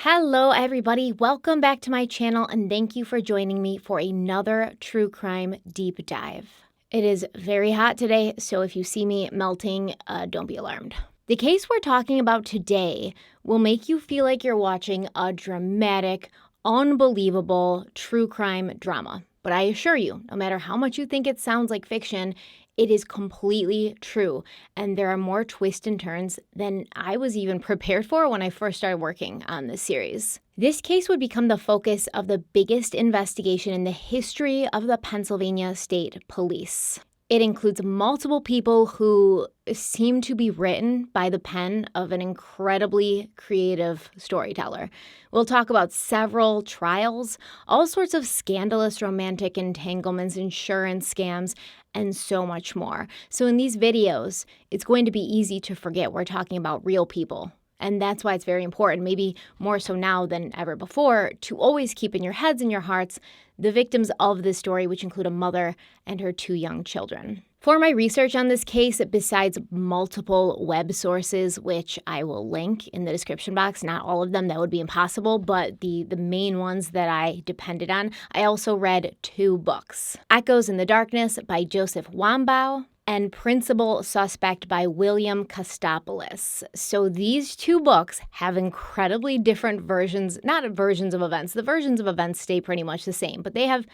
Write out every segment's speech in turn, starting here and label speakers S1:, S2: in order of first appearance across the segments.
S1: Hello, everybody. Welcome back to my channel, and thank you for joining me for another true crime deep dive. It is very hot today, so if you see me melting, don't be alarmed. The case we're talking about today will make you feel like you're watching a dramatic, unbelievable true crime drama. But I assure you, no matter how much you think it sounds like fiction, it is completely true, and there are more twists and turns than I was even prepared for when I first started working on this series. This case would become the focus of the biggest investigation in the history of the Pennsylvania State Police. It includes multiple people who seem to be written by the pen of an incredibly creative storyteller. We'll talk about several trials, all sorts of scandalous romantic entanglements, insurance scams, and so much more. So in these videos, it's going to be easy to forget we're talking about real people. And that's why it's very important, maybe more so now than ever before, to always keep in your heads and your hearts the victims of this story, which include a mother and her 2 young children. For my research on this case, besides multiple web sources, which I will link in the description box, not all of them, that would be impossible, but the main ones that I depended on, I also read 2 books. Echoes in the Darkness by Joseph Wambaugh and Principal Suspect by William Kostopoulos. So these 2 books have incredibly different versions, not versions of events. The versions of events stay pretty much the same, but they have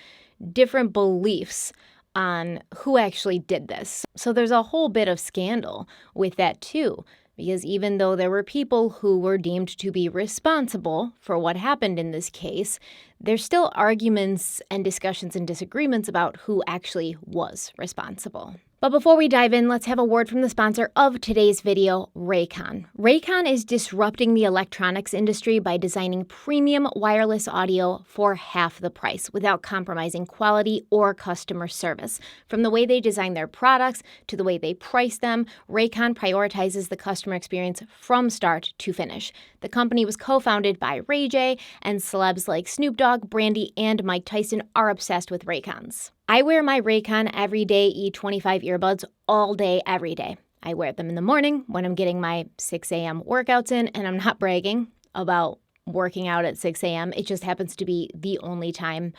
S1: different beliefs on who actually did this. So there's a whole bit of scandal with that too, because even though there were people who were deemed to be responsible for what happened in this case, there's still arguments and discussions and disagreements about who actually was responsible. But before we dive in, let's have a word from the sponsor of today's video, Raycon. Raycon is disrupting the electronics industry by designing premium wireless audio for half the price without compromising quality or customer service. From the way they design their products to the way they price them, Raycon prioritizes the customer experience from start to finish. The company was co-founded by Ray J, and celebs like Snoop Dogg, Brandy, and Mike Tyson are obsessed with Raycons. I wear my Raycon Everyday E25 earbuds all day, every day. I wear them in the morning when I'm getting my 6 a.m. workouts in, and I'm not bragging about working out at 6 a.m. It just happens to be the only time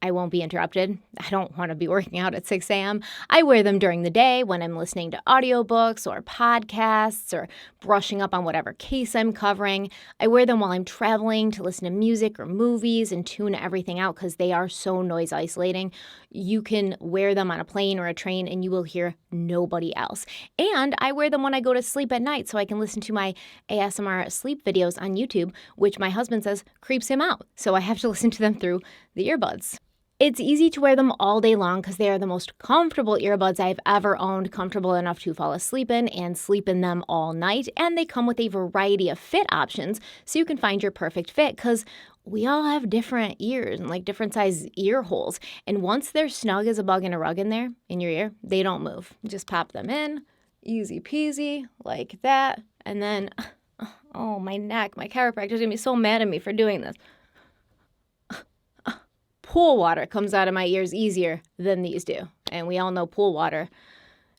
S1: I won't be interrupted. I don't want to be working out at 6 a.m. I wear them during the day when I'm listening to audiobooks or podcasts or brushing up on whatever case I'm covering. I wear them while I'm traveling to listen to music or movies and tune everything out because they are so noise isolating. You can wear them on a plane or a train and you will hear nobody else. And I wear them when I go to sleep at night so I can listen to my ASMR sleep videos on YouTube, which my husband says creeps him out. So I have to listen to them through the earbuds. It's easy to wear them all day long because they are the most comfortable earbuds I've ever owned, comfortable enough to fall asleep in and sleep in them all night. And they come with a variety of fit options so you can find your perfect fit because we all have different ears and like different size ear holes. And once they're snug as a bug in a rug in there, in your ear, they don't move. Just pop them in, easy peasy, like that. And then, oh, my neck, my chiropractor's gonna be so mad at me for doing this. Pool water comes out of my ears easier than these do. And we all know pool water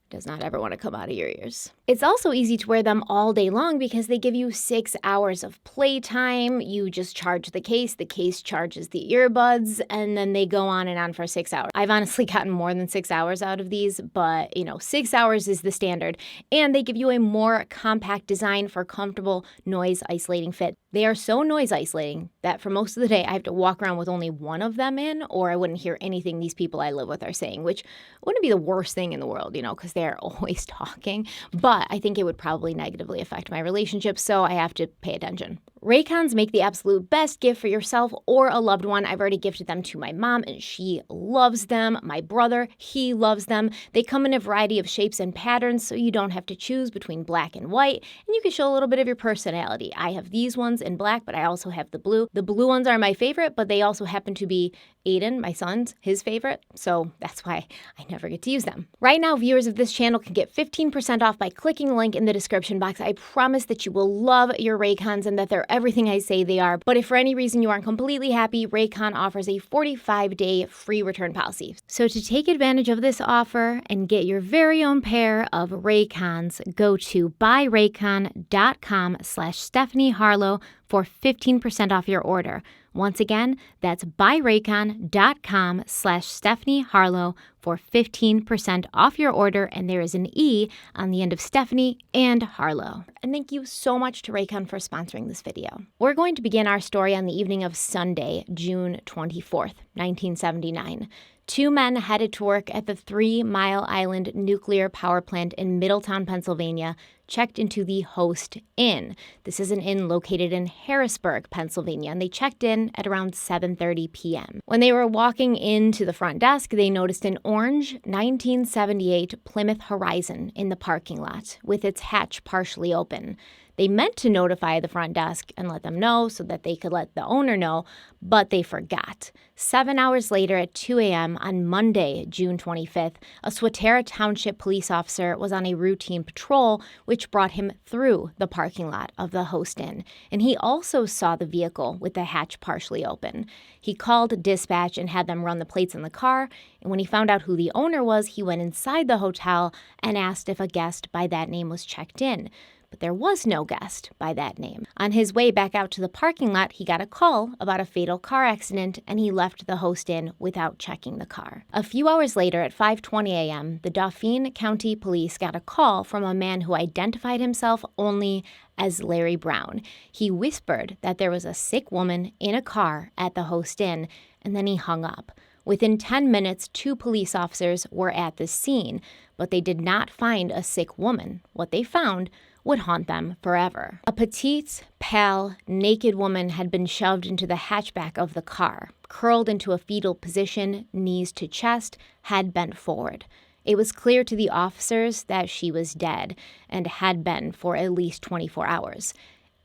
S1: does not ever want to come out of your ears. It's also easy to wear them all day long because they give you 6 hours of playtime. You just charge the case charges the earbuds, and then they go on and on for 6 hours. I've honestly gotten more than 6 hours out of these, but 6 hours is the standard. And they give you a more compact design for comfortable noise isolating fit. They are so noise isolating that for most of the day I have to walk around with only one of them in, or I wouldn't hear anything these people I live with are saying, which wouldn't be the worst thing in the world, because they're always talking. But I think it would probably negatively affect my relationship, so I have to pay attention. Raycons make the absolute best gift for yourself or a loved one. I've already gifted them to my mom, and she loves them. My brother, he loves them. They come in a variety of shapes and patterns, so you don't have to choose between black and white, and you can show a little bit of your personality. I have these ones in black, but I also have the blue. The blue ones are my favorite, but they also happen to be Aiden, my son's, his favorite, so that's why I never get to use them. Right now, viewers of this channel can get 15% off by clicking the link in the description box. I promise that you will love your Raycons and that they're everything I say they are. But if for any reason you aren't completely happy, Raycon offers a 45-day free return policy. So to take advantage of this offer and get your very own pair of Raycons, go to buyraycon.com/stephanieharlowe. for 15% off your order. Once again, that's buyraycon.com/stephanieharlowe for 15% off your order, and there is an E on the end of Stephanie and Harlowe. And thank you so much to Raycon for sponsoring this video. We're going to begin our story on the evening of Sunday, June 24th, 1979. Two men headed to work at the 3 Mile Island nuclear power plant in Middletown, Pennsylvania, checked into the Host Inn. This is an inn located in Harrisburg, Pennsylvania, and they checked in at around 7:30 p.m. When they were walking into the front desk, they noticed an orange 1978 Plymouth Horizon in the parking lot with its hatch partially open. They meant to notify the front desk and let them know so that they could let the owner know, but they forgot. 7 hours later at 2 a.m. on Monday, June 25th, a Swatara Township police officer was on a routine patrol, which brought him through the parking lot of the Host Inn, and he also saw the vehicle with the hatch partially open. He called dispatch and had them run the plates in the car, and when he found out who the owner was, he went inside the hotel and asked if a guest by that name was checked in. But there was no guest by that name. On his way back out to the parking lot, he got a call about a fatal car accident, and he left the Host Inn without checking the car. A few hours later, at 5:20 a.m., the Dauphin County Police got a call from a man who identified himself only as Larry Brown. He whispered that there was a sick woman in a car at the Host Inn, and then he hung up. Within 10 minutes, 2 police officers were at the scene, but they did not find a sick woman. What they found would haunt them forever. A petite, pale, naked woman had been shoved into the hatchback of the car, curled into a fetal position, knees to chest, head bent forward. It was clear to the officers that she was dead and had been for at least 24 hours.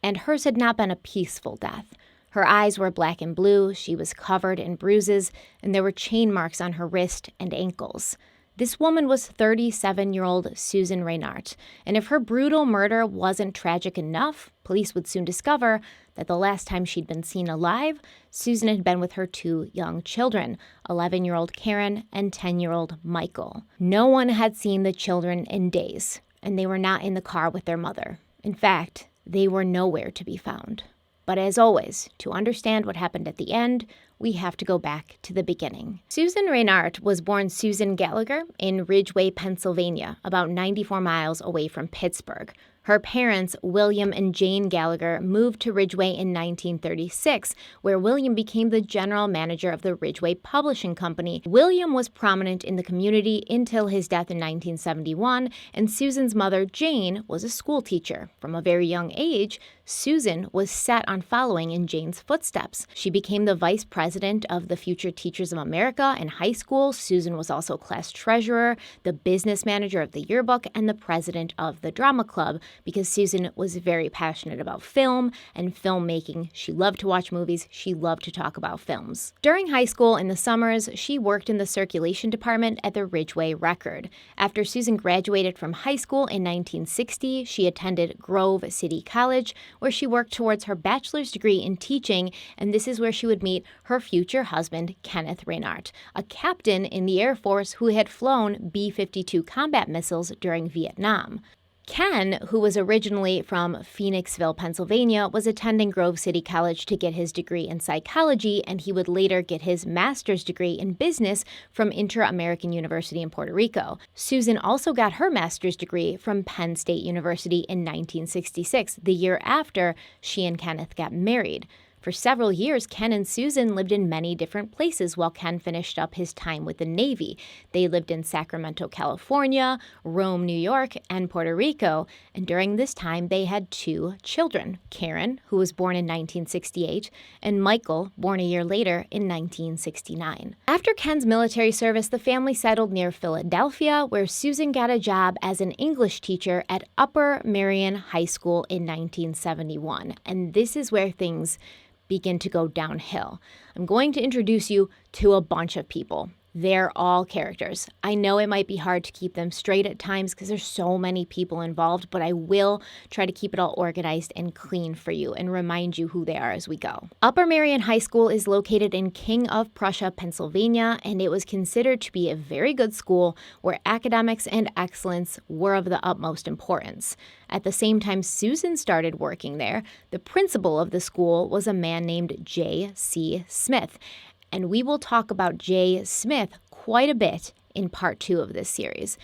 S1: And hers had not been a peaceful death. Her eyes were black and blue, she was covered in bruises, and there were chain marks on her wrist and ankles. This woman was 37-year-old Susan Reinhardt, and if her brutal murder wasn't tragic enough, police would soon discover that the last time she'd been seen alive, Susan had been with her 2 young children, 11-year-old Karen and 10-year-old Michael. No one had seen the children in days, and they were not in the car with their mother. In fact, they were nowhere to be found. But as always, to understand what happened at the end, we have to go back to the beginning. Susan Reinhardt was born Susan Gallagher in Ridgeway, Pennsylvania, about 94 miles away from Pittsburgh. Her parents, William and Jane Gallagher, moved to Ridgeway in 1936, where William became the general manager of the Ridgeway Publishing Company. William was prominent in the community until his death in 1971, and Susan's mother, Jane, was a school teacher. From a very young age, Susan was set on following in Jane's footsteps. She became the vice president of the Future Teachers of America in high school. Susan was also class treasurer, the business manager of the yearbook, and the president of the drama club, because Susan was very passionate about film and filmmaking. She loved to watch movies. She loved to talk about films. During high school in the summers, she worked in the circulation department at the Ridgeway Record. After Susan graduated from high school in 1960, she attended Grove City College, where she worked towards her bachelor's degree in teaching, and this is where she would meet her future husband, Kenneth Reinhardt, a captain in the Air Force who had flown B-52 combat missiles during Vietnam. Ken, who was originally from Phoenixville, Pennsylvania, was attending Grove City College to get his degree in psychology, and he would later get his master's degree in business from Inter-American University in Puerto Rico. Susan also got her master's degree from Penn State University in 1966, the year after she and Kenneth got married. For several years, Ken and Susan lived in many different places while Ken finished up his time with the Navy. They lived in Sacramento, California, Rome, New York, and Puerto Rico, and during this time they had 2 children, Karen, who was born in 1968, and Michael, born a year later in 1969. After Ken's military service, the family settled near Philadelphia, where Susan got a job as an English teacher at Upper Merion High School in 1971, and this is where things begin to go downhill. I'm going to introduce you to a bunch of people. They're all characters. I know it might be hard to keep them straight at times because there's so many people involved, but I will try to keep it all organized and clean for you and remind you who they are as we go. Upper Merion High School is located in King of Prussia, Pennsylvania, and it was considered to be a very good school where academics and excellence were of the utmost importance. At the same time Susan started working there, the principal of the school was a man named J.C. Smith. And we will talk about J. Smith quite a bit in part 2 of this series.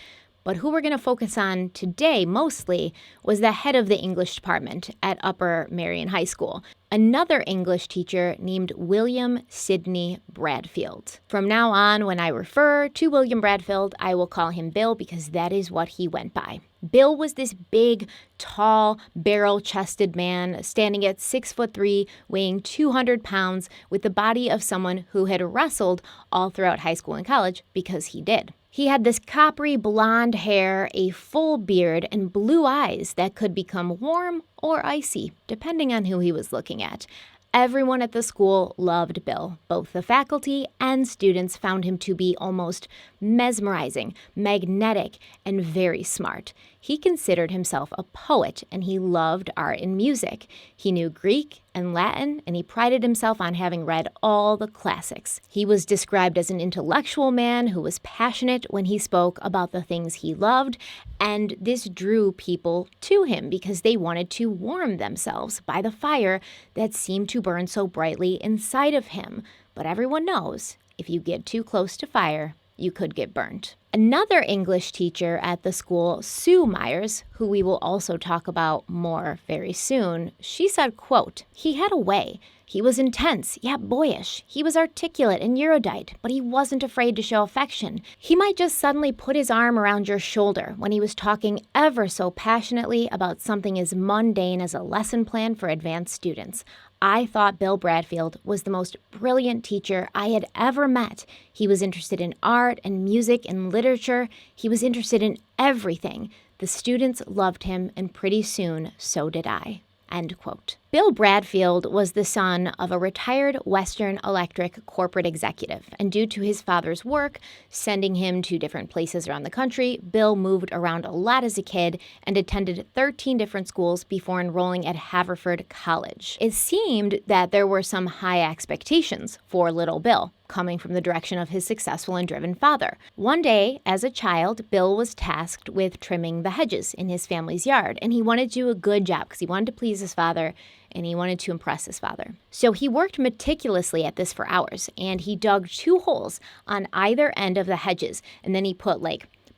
S1: But who we're going to focus on today mostly was the head of the English department at Upper Merion High School, another English teacher named William Sidney Bradfield. From now on, when I refer to William Bradfield, I will call him Bill because that is what he went by. Bill was this big, tall, barrel-chested man standing at 6'3", weighing 200 pounds, with the body of someone who had wrestled all throughout high school and college because he did. He had this coppery blonde hair, a full beard, and blue eyes that could become warm or icy, depending on who he was looking at. Everyone at the school loved Bill. Both the faculty and students found him to be almost mesmerizing, magnetic, and very smart. He considered himself a poet, and he loved art and music. He knew Greek and Latin, and he prided himself on having read all the classics. He was described as an intellectual man who was passionate when he spoke about the things he loved, and this drew people to him because they wanted to warm themselves by the fire that seemed to burn so brightly inside of him. But everyone knows, if you get too close to fire, you could get burnt. Another English teacher at the school, Sue Myers, who we will also talk about more very soon, she said, quote, "He had a way. He was intense, yet boyish. He was articulate and erudite, but he wasn't afraid to show affection. He might just suddenly put his arm around your shoulder when he was talking ever so passionately about something as mundane as a lesson plan for advanced students. I thought Bill Bradfield was the most brilliant teacher I had ever met. He was interested in art and music and literature. He was interested in everything. The students loved him, and pretty soon, so did I." End quote. Bill Bradfield was the son of a retired Western Electric corporate executive, and due to his father's work, sending him to different places around the country, Bill moved around a lot as a kid and attended 13 different schools before enrolling at Haverford College. It seemed that there were some high expectations for little Bill, coming from the direction of his successful and driven father. One day, as a child, Bill was tasked with trimming the hedges in his family's yard, and he wanted to do a good job because he wanted to please his father and he wanted to impress his father. So he worked meticulously at this for hours, and he dug 2 holes on either end of the hedges, and then he put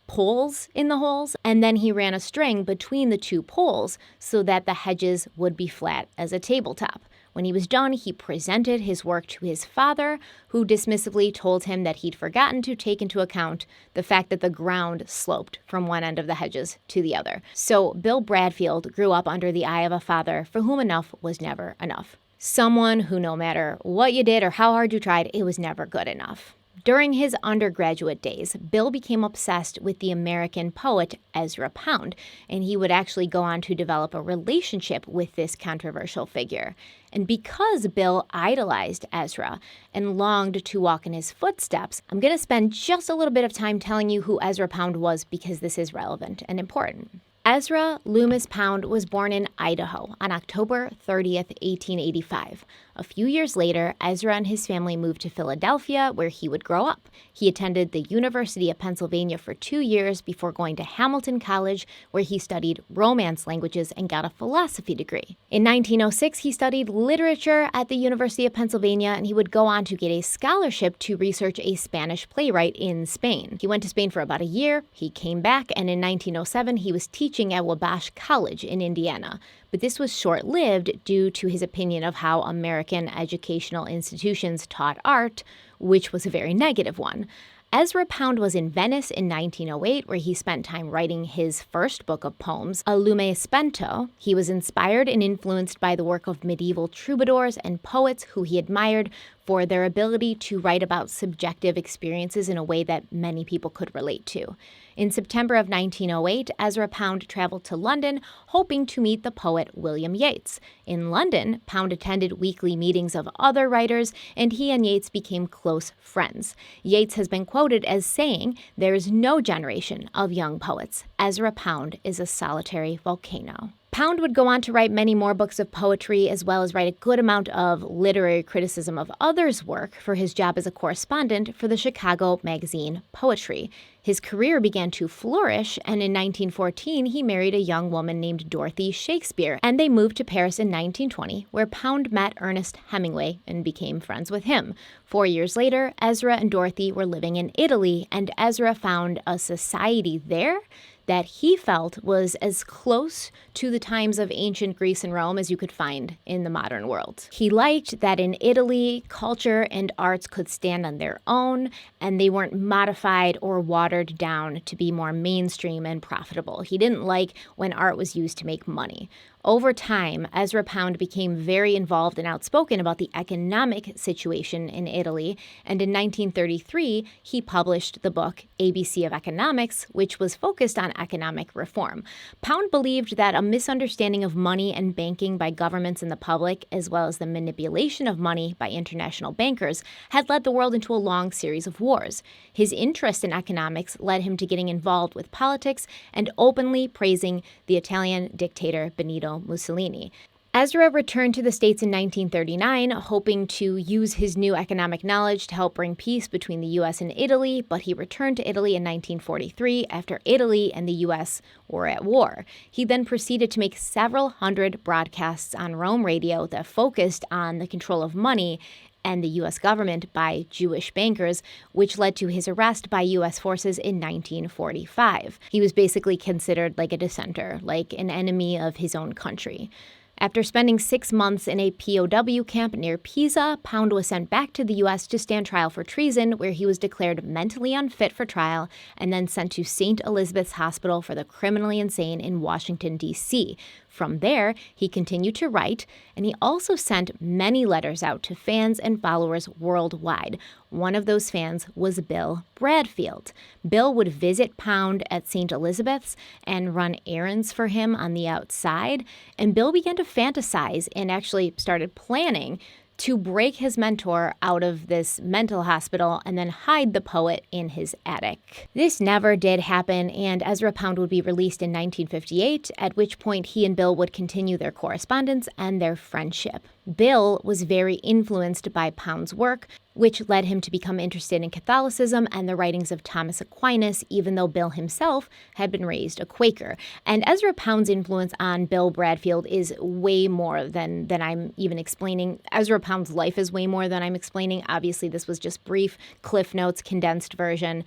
S1: poles in the holes, and then he ran a string between the 2 poles so that the hedges would be flat as a tabletop. When he was done, he presented his work to his father, who dismissively told him that he'd forgotten to take into account the fact that the ground sloped from one end of the hedges to the other. So Bill Bradfield grew up under the eye of a father for whom enough was never enough. Someone who, no matter what you did or how hard you tried, it was never good enough. During his undergraduate days, Bill became obsessed with the American poet Ezra Pound, and he would actually go on to develop a relationship with this controversial figure. And because Bill idolized Ezra and longed to walk in his footsteps, I'm going to spend just a little bit of time telling you who Ezra Pound was because this is relevant and important. Ezra Loomis Pound was born in Idaho on October 30th, 1885. A few years later, Ezra and his family moved to Philadelphia, where he would grow up. He attended the University of Pennsylvania for 2 years before going to Hamilton College, where he studied Romance languages and got a philosophy degree. In 1906, he studied literature at the University of Pennsylvania, and he would go on to get a scholarship to research a Spanish playwright in Spain. He went to Spain for about a year. He came back, and in 1907, he was teaching at Wabash College in Indiana. But this was short-lived due to his opinion of how American educational institutions taught art, which was a very negative one. Ezra Pound was in Venice in 1908, where he spent time writing his first book of poems, A Lume Spento. He was inspired and influenced by the work of medieval troubadours and poets who he admired for their ability to write about subjective experiences in a way that many people could relate to. In September of 1908, Ezra Pound traveled to London, hoping to meet the poet William Yeats. In London, Pound attended weekly meetings of other writers, and he and Yeats became close friends. Yeats has been quoted as saying, "There is no generation of young poets. Ezra Pound is a solitary volcano." Pound would go on to write many more books of poetry, as well as write a good amount of literary criticism of others' work for his job as a correspondent for the Chicago magazine Poetry. His career began to flourish, and in 1914 he married a young woman named Dorothy Shakespeare, and they moved to Paris in 1920, where Pound met Ernest Hemingway and became friends with him. 4 years later, Ezra and Dorothy were living in Italy, and Ezra found a society there that he felt was as close to the times of ancient Greece and Rome as you could find in the modern world. He liked that in Italy, culture and arts could stand on their own, and they weren't modified or watered down to be more mainstream and profitable. He didn't like when art was used to make money. Over time, Ezra Pound became very involved and outspoken about the economic situation in Italy, and in 1933, he published the book ABC of Economics, which was focused on economic reform. Pound believed that a misunderstanding of money and banking by governments and the public, as well as the manipulation of money by international bankers, had led the world into a long series of wars. His interest in economics led him to getting involved with politics and openly praising the Italian dictator Benito Mussolini. Ezra returned to the States in 1939, hoping to use his new economic knowledge to help bring peace between the U.S. and Italy, but he returned to Italy in 1943 after Italy and the U.S. were at war. He then proceeded to make several hundred broadcasts on Rome radio that focused on the control of money and the U.S. government by Jewish bankers, which led to his arrest by U.S. forces in 1945. He was basically considered like a dissenter, like an enemy of his own country. After spending 6 months in a POW camp near Pisa, Pound was sent back to the U.S. to stand trial for treason, where he was declared mentally unfit for trial and then sent to St. Elizabeth's Hospital for the Criminally Insane in Washington, D.C. From there, he continued to write, and he also sent many letters out to fans and followers worldwide. One of those fans was Bill Bradfield. Bill would visit Pound at St. Elizabeth's and run errands for him on the outside, and Bill began to fantasize and actually started planning to break his mentor out of this mental hospital and then hide the poet in his attic. This never did happen, and Ezra Pound would be released in 1958, at which point he and Bill would continue their correspondence and their friendship. Bill was very influenced by Pound's work, which led him to become interested in Catholicism and the writings of Thomas Aquinas, even though Bill himself had been raised a Quaker. And Ezra Pound's influence on Bill Bradfield is way more than I'm even explaining. Ezra Pound's life is way more than I'm explaining. Obviously, this was just brief Cliff Notes, condensed version.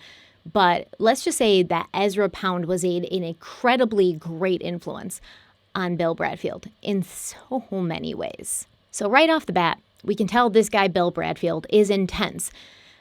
S1: But let's just say that Ezra Pound was an incredibly great influence on Bill Bradfield in so many ways. So right off the bat, we can tell this guy, Bill Bradfield, is intense.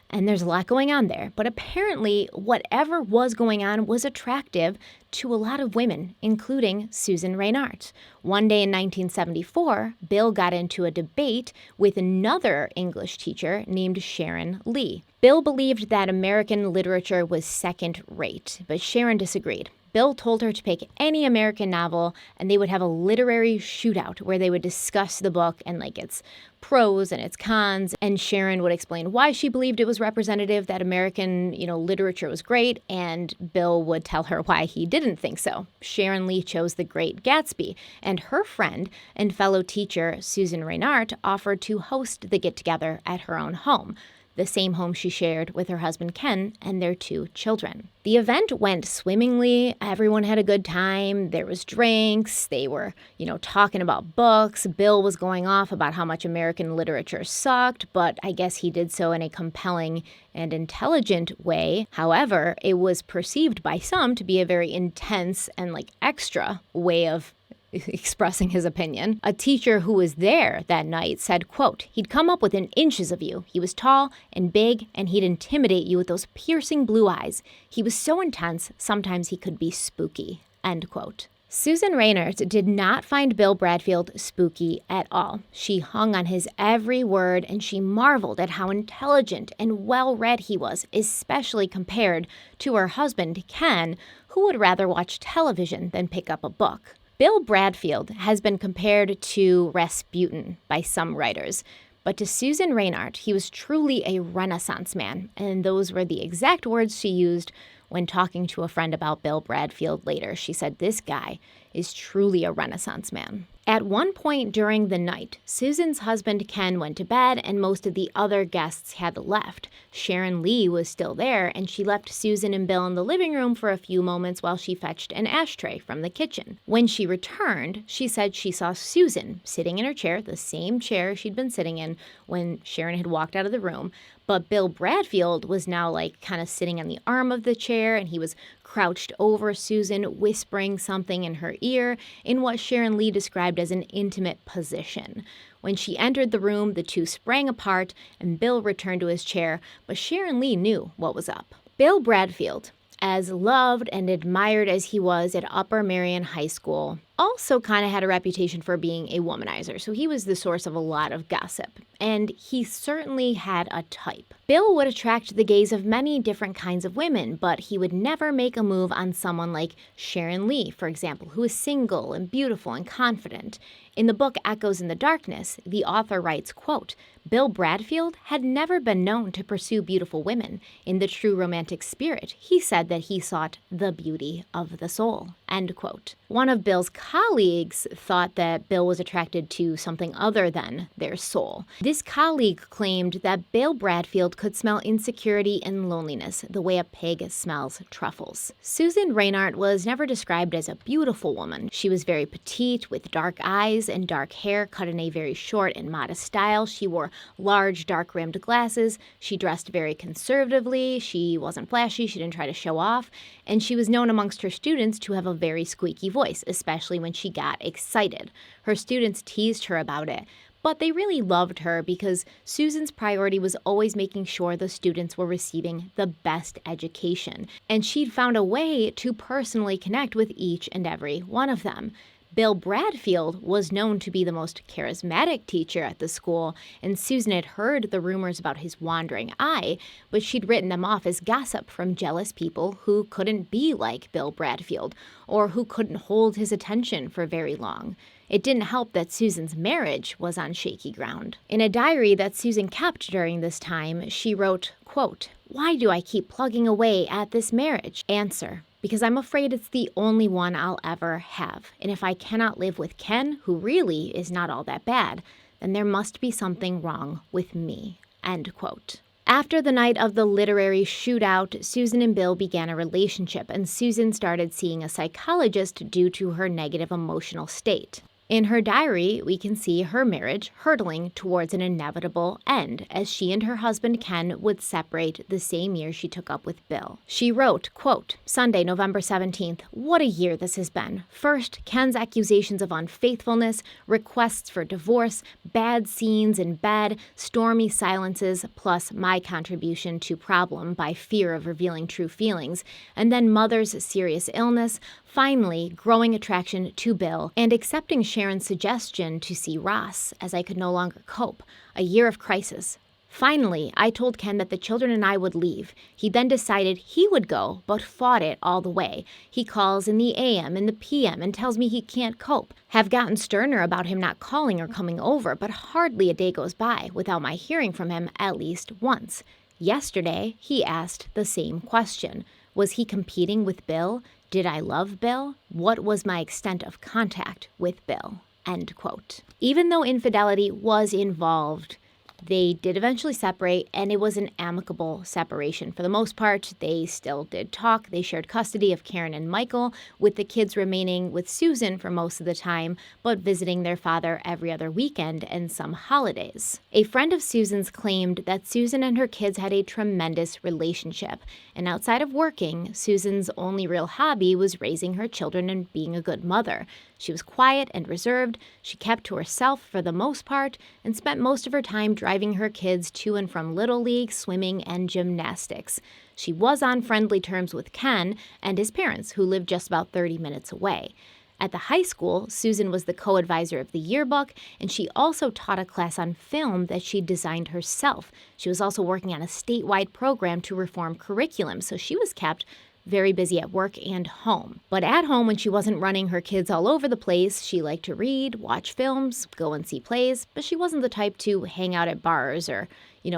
S1: And there's a lot going on there. But apparently, whatever was going on was attractive to a lot of women, including Susan Reinhardt. One day in 1974, Bill got into a debate with another English teacher named Sharon Lee. Bill believed that American literature was second-rate, but Sharon disagreed. Bill told her to pick any American novel, and they would have a literary shootout where they would discuss the book and its pros and its cons, and Sharon would explain why she believed it was representative, that American, literature was great, and Bill would tell her why he didn't think so. Sharon Lee chose The Great Gatsby, and her friend and fellow teacher, Susan Reinhardt, offered to host the get-together at her own home, the same home she shared with her husband Ken and their 2 children. The event went swimmingly. Everyone had a good time. There was drinks. They were, talking about books. Bill was going off about how much American literature sucked, but I guess he did so in a compelling and intelligent way. However, it was perceived by some to be a very intense and extra way of expressing his opinion. A teacher who was there that night said, quote, "He'd come up within inches of you. He was tall and big, and he'd intimidate you with those piercing blue eyes. He was so intense, sometimes he could be spooky," end quote. Susan Reinert did not find Bill Bradfield spooky at all. She hung on his every word, and she marveled at how intelligent and well-read he was, especially compared to her husband, Ken, who would rather watch television than pick up a book. Bill Bradfield has been compared to Rasputin by some writers, but to Susan Reinert, he was truly a Renaissance man, and those were the exact words she used when talking to a friend about Bill Bradfield later. She said, "This guy is truly a Renaissance man." At one point during the night, Susan's husband Ken went to bed and most of the other guests had left. Sharon Lee was still there, and she left Susan and Bill in the living room for a few moments while she fetched an ashtray from the kitchen. When she returned, she said she saw Susan sitting in her chair, the same chair she'd been sitting in when Sharon had walked out of the room. But Bill Bradfield was now kind of sitting on the arm of the chair, and he was crouched over Susan, whispering something in her ear in what Sharon Lee described as an intimate position. When she entered the room, the two sprang apart, and Bill returned to his chair, but Sharon Lee knew what was up. Bill Bradfield, as loved and admired as he was at Upper Marion High School, also kind of had a reputation for being a womanizer, so he was the source of a lot of gossip. And he certainly had a type. Bill would attract the gaze of many different kinds of women, but he would never make a move on someone like Sharon Lee, for example, who is single and beautiful and confident. In the book Echoes in the Darkness, the author writes, quote, "Bill Bradfield had never been known to pursue beautiful women. In the true romantic spirit, he said that he sought the beauty of the soul," end quote. One of Bill's colleagues thought that Bill was attracted to something other than their soul. This colleague claimed that Bill Bradfield could smell insecurity and loneliness the way a pig smells truffles. Susan Reinert was never described as a beautiful woman. She was very petite with dark eyes and dark hair cut in a very short and modest style. She wore large dark-rimmed glasses. She dressed very conservatively. She wasn't flashy. She didn't try to show off. And she was known amongst her students to have a very squeaky voice, especially when she got excited. Her students teased her about it, but they really loved her because Susan's priority was always making sure the students were receiving the best education. And she'd found a way to personally connect with each and every one of them. Bill Bradfield was known to be the most charismatic teacher at the school, and Susan had heard the rumors about his wandering eye, but she'd written them off as gossip from jealous people who couldn't be like Bill Bradfield, or who couldn't hold his attention for very long. It didn't help that Susan's marriage was on shaky ground. In a diary that Susan kept during this time, she wrote, quote, "Why do I keep plugging away at this marriage? Answer: because I'm afraid it's the only one I'll ever have. And if I cannot live with Ken, who really is not all that bad, then there must be something wrong with me," end quote. After the night of the literary shootout, Susan and Bill began a relationship, and Susan started seeing a psychologist due to her negative emotional state. In her diary, we can see her marriage hurtling towards an inevitable end, as she and her husband Ken would separate the same year she took up with Bill. She wrote, quote, "Sunday, November 17th, what a year this has been. First, Ken's accusations of unfaithfulness, requests for divorce, bad scenes in bed, stormy silences, plus my contribution to problem by fear of revealing true feelings, and then Mother's serious illness, finally growing attraction to Bill, and accepting Sharon's suggestion to see Ross, as I could no longer cope. A year of crisis. Finally, I told Ken that the children and I would leave. He then decided he would go, but fought it all the way. He calls in the AM and the PM and tells me he can't cope. Have gotten sterner about him not calling or coming over, but hardly a day goes by without my hearing from him at least once. Yesterday, he asked the same question. Was he competing with Bill? Did I love Bill? What was my extent of contact with Bill?" End quote. Even though infidelity was involved, they did eventually separate, and it was an amicable separation. For the most part, they still did talk. They shared custody of Karen and Michael, with the kids remaining with Susan for most of the time, but visiting their father every other weekend and some holidays. A friend of Susan's claimed that Susan and her kids had a tremendous relationship, and outside of working, Susan's only real hobby was raising her children and being a good mother. She was quiet and reserved, she kept to herself for the most part, and spent most of her time driving her kids to and from Little League, swimming, and gymnastics. She was on friendly terms with Ken and his parents, who lived just about 30 minutes away. At the high school, Susan was the co-advisor of the yearbook, and she also taught a class on film that she designed herself. She was also working on a statewide program to reform curriculum, so she was kept very busy at work and home. But at home, when she wasn't running her kids all over the place, she liked to read, watch films, go and see plays, but she wasn't the type to hang out at bars or,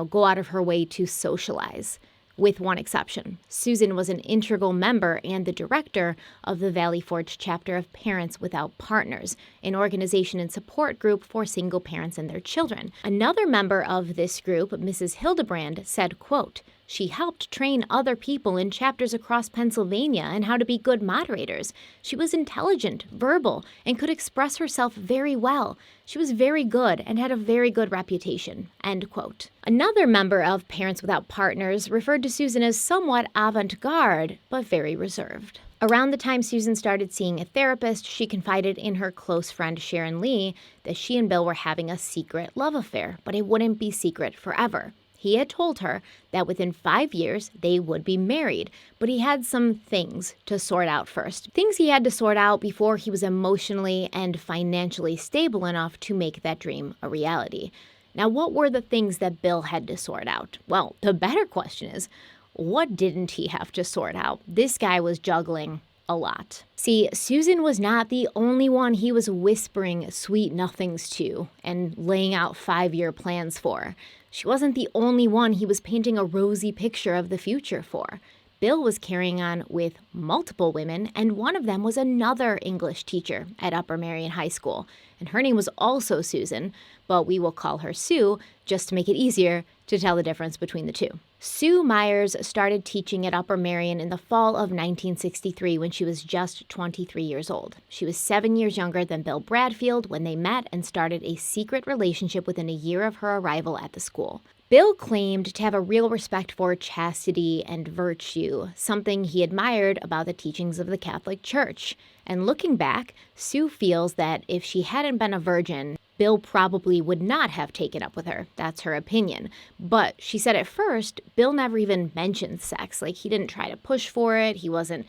S1: go out of her way to socialize. With one exception. Susan was an integral member and the director of the Valley Forge chapter of Parents Without Partners, an organization and support group for single parents and their children. Another member of this group, Mrs. Hildebrand, said, quote, "She helped train other people in chapters across Pennsylvania and how to be good moderators. She was intelligent, verbal, and could express herself very well. She was very good and had a very good reputation." End quote. Another member of Parents Without Partners referred to Susan as somewhat avant-garde, but very reserved. Around the time Susan started seeing a therapist, she confided in her close friend Sharon Lee that she and Bill were having a secret love affair, but it wouldn't be secret forever. He had told her that within 5 years they would be married, but he had some things to sort out first. Things he had to sort out before he was emotionally and financially stable enough to make that dream a reality. Now, what were the things that Bill had to sort out? Well, the better question is, what didn't he have to sort out? This guy was juggling a lot. See, Susan was not the only one he was whispering sweet nothings to and laying out 5-year plans for. She wasn't the only one he was painting a rosy picture of the future for. Bill was carrying on with multiple women, and one of them was another English teacher at Upper Marion High School. And her name was also Susan, but we will call her Sue just to make it easier to tell the difference between the two. Sue Myers started teaching at Upper Marion in the fall of 1963 when she was just 23 years old. She was 7 years younger than Bill Bradfield when they met and started a secret relationship within a year of her arrival at the school. Bill claimed to have a real respect for chastity and virtue, something he admired about the teachings of the Catholic Church. And looking back, Sue feels that if she hadn't been a virgin, Bill probably would not have taken up with her. That's her opinion. But she said at first, Bill never even mentioned sex. Like, he didn't try to push for it. He wasn't,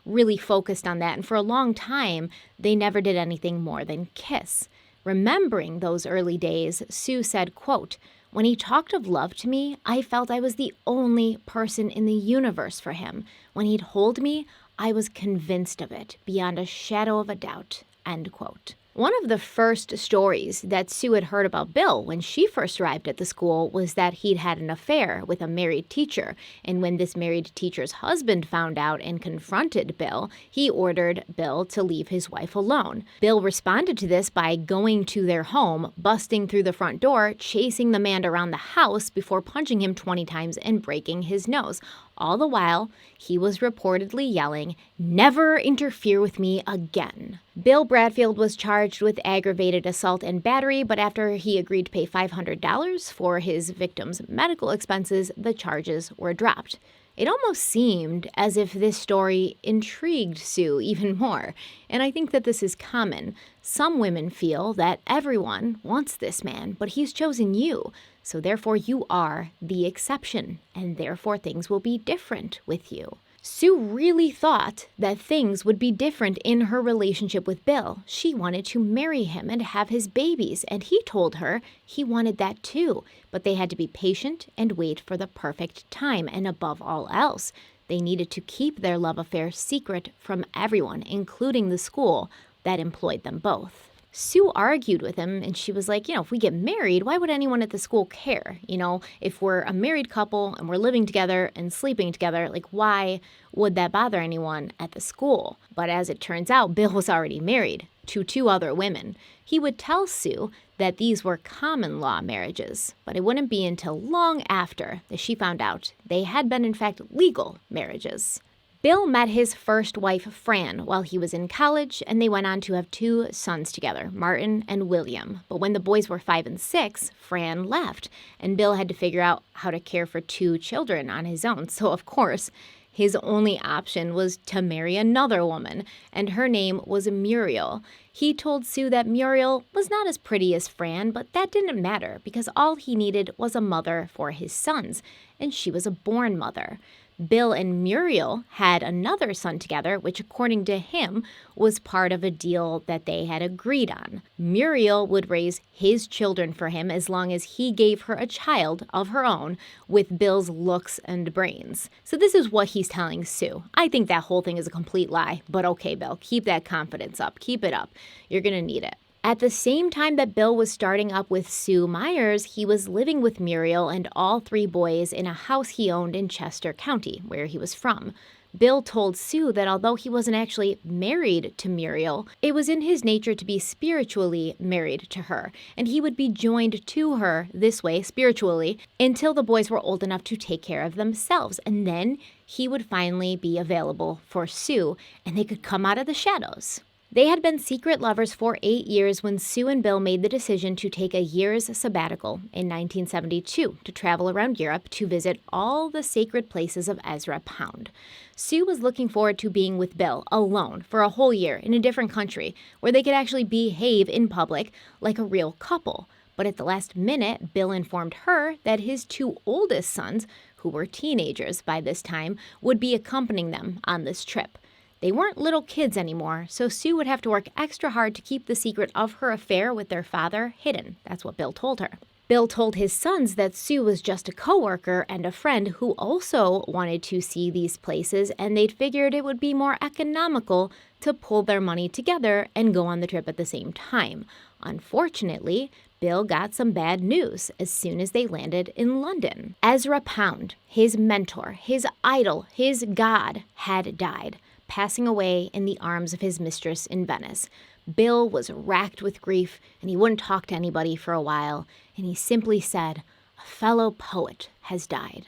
S1: really focused on that. And for a long time, they never did anything more than kiss. Remembering those early days, Sue said, quote, "When he talked of love to me, I felt I was the only person in the universe for him. When he'd hold me, I was convinced of it, beyond a shadow of a doubt." End quote. One of the first stories that Sue had heard about Bill when she first arrived at the school was that he'd had an affair with a married teacher. And when this married teacher's husband found out and confronted Bill, he ordered Bill to leave his wife alone. Bill responded to this by going to their home, busting through the front door, chasing the man around the house before punching him 20 times and breaking his nose. All the while, he was reportedly yelling, "Never interfere with me again." Bill Bradfield was charged with aggravated assault and battery, but after he agreed to pay $500 for his victim's medical expenses, the charges were dropped. It almost seemed as if this story intrigued Sue even more, and I think that this is common. Some women feel that everyone wants this man, but he's chosen you, so therefore you are the exception, and therefore things will be different with you. Sue really thought that things would be different in her relationship with Bill. She wanted to marry him and have his babies, and he told her he wanted that too. But they had to be patient and wait for the perfect time, and above all else, they needed to keep their love affair secret from everyone, including the school that employed them both. Sue argued with him, and she was like, if we get married, why would anyone at the school care? If we're a married couple and we're living together and sleeping together, why would that bother anyone at the school? But as it turns out, Bill was already married to 2 other women. He would tell Sue that these were common law marriages, but it wouldn't be until long after that she found out they had been, in fact, legal marriages. Bill met his first wife, Fran, while he was in college, and they went on to have 2 sons together, Martin and William. But when the boys were 5 and 6, Fran left, and Bill had to figure out how to care for 2 children on his own. So, of course, his only option was to marry another woman, and her name was Muriel. He told Sue that Muriel was not as pretty as Fran, but that didn't matter because all he needed was a mother for his sons, and she was a born mother. Bill and Muriel had another son together, which according to him was part of a deal that they had agreed on. Muriel would raise his children for him as long as he gave her a child of her own with Bill's looks and brains. So this is what he's telling Sue. I think that whole thing is a complete lie, but okay, Bill, keep that confidence up. Keep it up. You're going to need it. At the same time that Bill was starting up with Sue Myers, he was living with Muriel and all three boys in a house he owned in Chester County, where he was from. Bill told Sue that although he wasn't actually married to Muriel, it was in his nature to be spiritually married to her, and he would be joined to her this way, spiritually, until the boys were old enough to take care of themselves, and then he would finally be available for Sue, and they could come out of the shadows. They had been secret lovers for 8 years when Sue and Bill made the decision to take a year's sabbatical in 1972 to travel around Europe to visit all the sacred places of Ezra Pound. Sue was looking forward to being with Bill alone for a whole year in a different country where they could actually behave in public like a real couple. But at the last minute, Bill informed her that his 2 oldest sons, who were teenagers by this time, would be accompanying them on this trip. They weren't little kids anymore, so Sue would have to work extra hard to keep the secret of her affair with their father hidden. That's what Bill told her. Bill told his sons that Sue was just a coworker and a friend who also wanted to see these places, and they'd figured it would be more economical to pull their money together and go on the trip at the same time. Unfortunately, Bill got some bad news as soon as they landed in London. Ezra Pound, his mentor, his idol, his god, had died, passing away in the arms of his mistress in Venice. Bill was racked with grief, and he wouldn't talk to anybody for a while, and he simply said, "A fellow poet has died."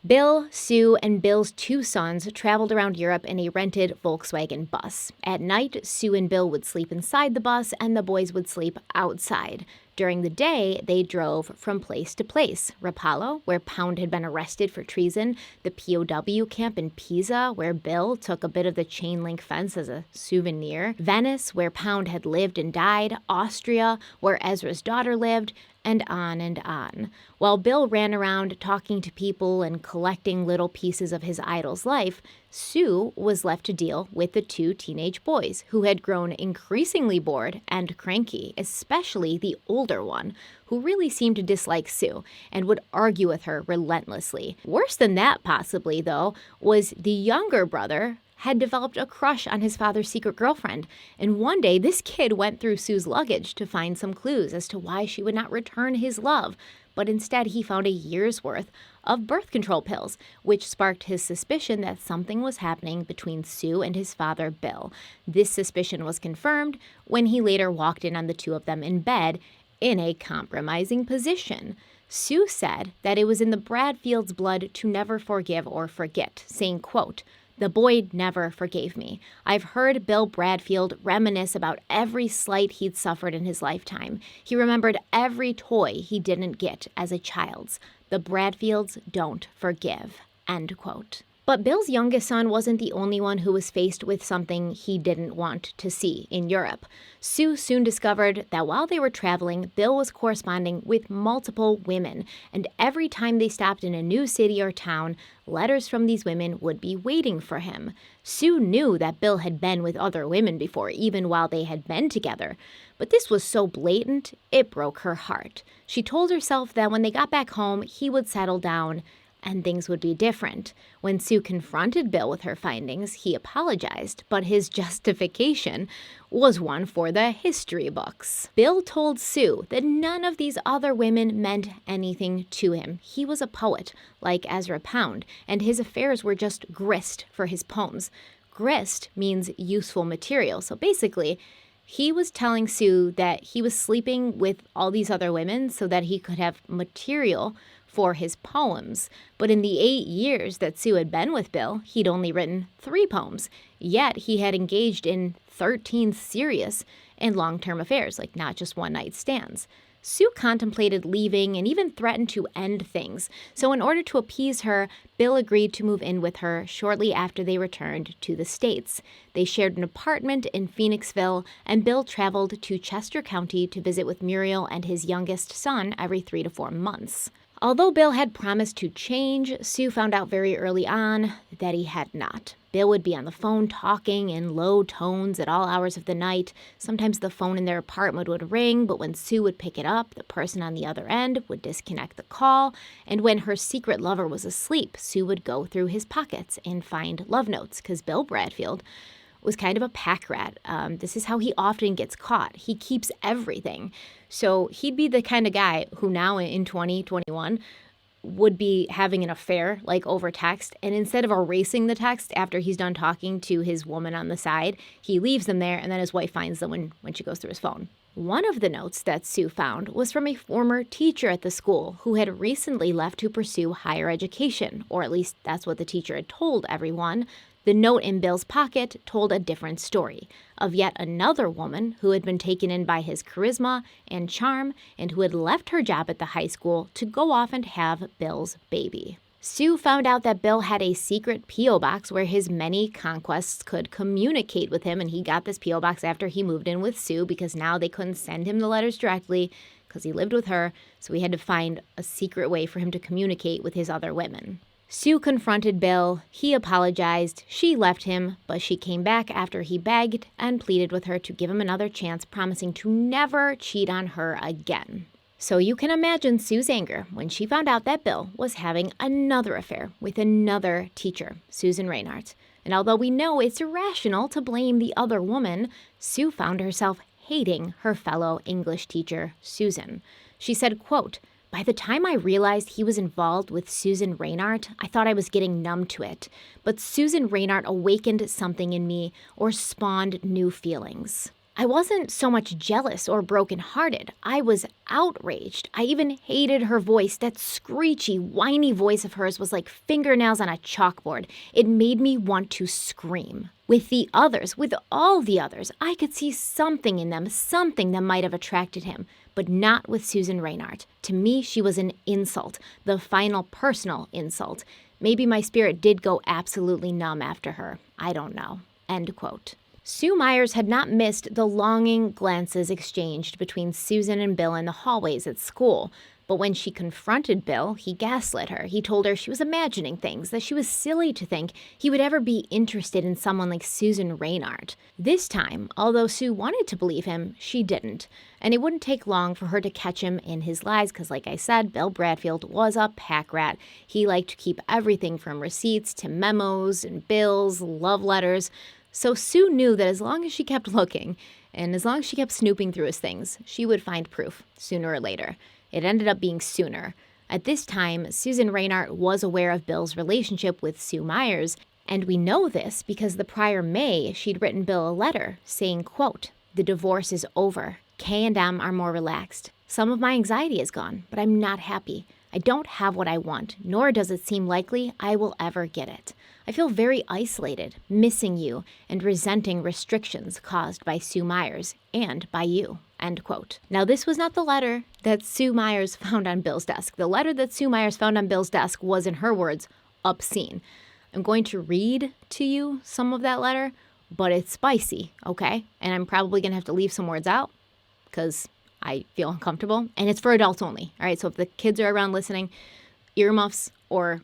S1: Bill, Sue, and Bill's 2 sons traveled around Europe in a rented Volkswagen bus. At night, Sue and Bill would sleep inside the bus, and the boys would sleep outside. During the day, they drove from place to place. Rapallo, where Pound had been arrested for treason, the POW camp in Pisa, where Bill took a bit of the chain link fence as a souvenir, Venice, where Pound had lived and died, Austria, where Ezra's daughter lived, and on and on. While Bill ran around talking to people and collecting little pieces of his idol's life, Sue was left to deal with the 2 teenage boys, who had grown increasingly bored and cranky, especially the older one, who really seemed to dislike Sue and would argue with her relentlessly. Worse than that, possibly, though, was the younger brother had developed a crush on his father's secret girlfriend, and one day this kid went through Sue's luggage to find some clues as to why she would not return his love, but instead he found a year's worth of birth control pills, which sparked his suspicion that something was happening between Sue and his father, Bill. This suspicion was confirmed when he later walked in on the 2 of them in bed in a compromising position. Sue said that it was in the Bradfields' blood to never forgive or forget, saying, quote, "The boy never forgave me. I've heard Bill Bradfield reminisce about every slight he'd suffered in his lifetime. He remembered every toy he didn't get as a child's. The Bradfields don't forgive." End quote. But Bill's youngest son wasn't the only one who was faced with something he didn't want to see in Europe. Sue soon discovered that while they were traveling, Bill was corresponding with multiple women, and every time they stopped in a new city or town, letters from these women would be waiting for him. Sue knew that Bill had been with other women before, even while they had been together. But this was so blatant, it broke her heart. She told herself that when they got back home, he would settle down and things would be different. When Sue confronted Bill with her findings, he apologized, but his justification was one for the history books. Bill told Sue that none of these other women meant anything to him. He was a poet, like Ezra Pound, and his affairs were just grist for his poems. Grist means useful material, so basically, he was telling Sue that he was sleeping with all these other women so that he could have material for his poems. But in the 8 years that Sue had been with Bill, he'd only written 3 poems. Yet he had engaged in 13 serious and long-term affairs, like not just one-night stands. Sue contemplated leaving and even threatened to end things. So in order to appease her, Bill agreed to move in with her shortly after they returned to the States. They shared an apartment in Phoenixville, and Bill traveled to Chester County to visit with Muriel and his youngest son every 3 to 4 months. Although Bill had promised to change, Sue found out very early on that he had not. Bill would be on the phone talking in low tones at all hours of the night. Sometimes the phone in their apartment would ring, but when Sue would pick it up, the person on the other end would disconnect the call. And when her secret lover was asleep, Sue would go through his pockets and find love notes, because Bill Bradfield was kind of a pack rat. This is how he often gets caught. He keeps everything. So he'd be the kind of guy who now in 2021 would be having an affair, like over text, and instead of erasing the text after he's done talking to his woman on the side, he leaves them there, and then his wife finds them when she goes through his phone. One of the notes that Sue found was from a former teacher at the school who had recently left to pursue higher education, or at least that's what the teacher had told everyone. The note in Bill's pocket told a different story of yet another woman who had been taken in by his charisma and charm and who had left her job at the high school to go off and have Bill's baby. Sue found out that Bill had a secret P.O. box where his many conquests could communicate with him, and he got this P.O. box after he moved in with Sue because now they couldn't send him the letters directly because he lived with her, so he had to find a secret way for him to communicate with his other women. Sue confronted Bill, he apologized, she left him, but she came back after he begged and pleaded with her to give him another chance, promising to never cheat on her again. So you can imagine Sue's anger when she found out that Bill was having another affair with another teacher, Susan Reinhardt. And although we know it's irrational to blame the other woman, Sue found herself hating her fellow English teacher, Susan. She said, quote, "By the time I realized he was involved with Susan Reinhardt, I thought I was getting numb to it. But Susan Reinhardt awakened something in me or spawned new feelings. I wasn't so much jealous or brokenhearted. I was outraged. I even hated her voice. That screechy, whiny voice of hers was like fingernails on a chalkboard. It made me want to scream. With the others, with all the others, I could see something in them, something that might have attracted him. But not with Susan Reinhardt. To me, she was an insult, the final personal insult. Maybe my spirit did go absolutely numb after her. I don't know." End quote. Sue Myers had not missed the longing glances exchanged between Susan and Bill in the hallways at school. But when she confronted Bill, he gaslit her. He told her she was imagining things, that she was silly to think he would ever be interested in someone like Susan Reinhardt. This time, although Sue wanted to believe him, she didn't. And it wouldn't take long for her to catch him in his lies because, like I said, Bill Bradfield was a pack rat. He liked to keep everything from receipts to memos and bills, love letters. So Sue knew that as long as she kept looking, and as long as she kept snooping through his things, she would find proof sooner or later. It ended up being sooner. At this time, Susan Reinhardt was aware of Bill's relationship with Sue Myers, and we know this because the prior May, she'd written Bill a letter saying, quote, "The divorce is over. K&M are more relaxed. Some of my anxiety is gone, but I'm not happy. I don't have what I want, nor does it seem likely I will ever get it. I feel very isolated, missing you, and resenting restrictions caused by Sue Myers and by you." End quote. Now, this was not the letter that Sue Myers found on Bill's desk. The letter that Sue Myers found on Bill's desk was, in her words, obscene. I'm going to read to you some of that letter, but it's spicy, okay? And I'm probably going to have to leave some words out because I feel uncomfortable. And it's for adults only, all right? So if the kids are around listening, earmuffs or,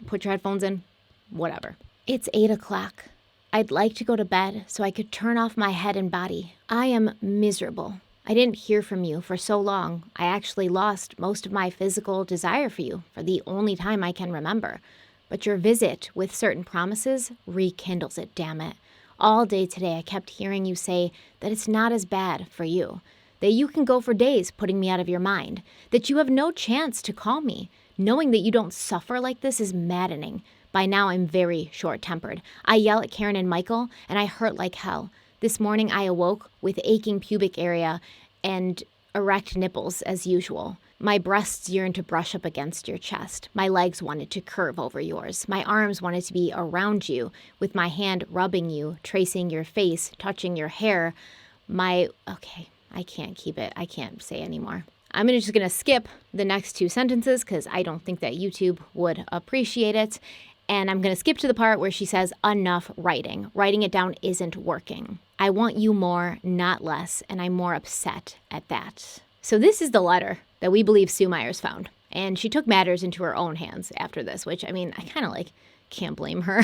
S1: put your headphones in, whatever. It's 8 o'clock. I'd like to go to bed so I could turn off my head and body. I am miserable. I didn't hear from you for so long. I actually lost most of my physical desire for you for the only time I can remember. But your visit with certain promises rekindles it, damn it. All day today I kept hearing you say that it's not as bad for you, that you can go for days putting me out of your mind, that you have no chance to call me. Knowing that you don't suffer like this is maddening. By now I'm very short-tempered. I yell at Karen and Michael, and I hurt like hell. This morning I awoke with aching pubic area and erect nipples as usual. My breasts yearned to brush up against your chest. My legs wanted to curve over yours. My arms wanted to be around you, with my hand rubbing you, tracing your face, touching your hair. Okay, I can't keep it. I can't say anymore. I'm just going to skip the next two sentences because I don't think that YouTube would appreciate it. And I'm going to skip to the part where she says, enough writing. Writing it down isn't working. I want you more, not less, and I'm more upset at that. So this is the letter that we believe Sue Myers found. And she took matters into her own hands after this, which, I mean, I kind of can't blame her.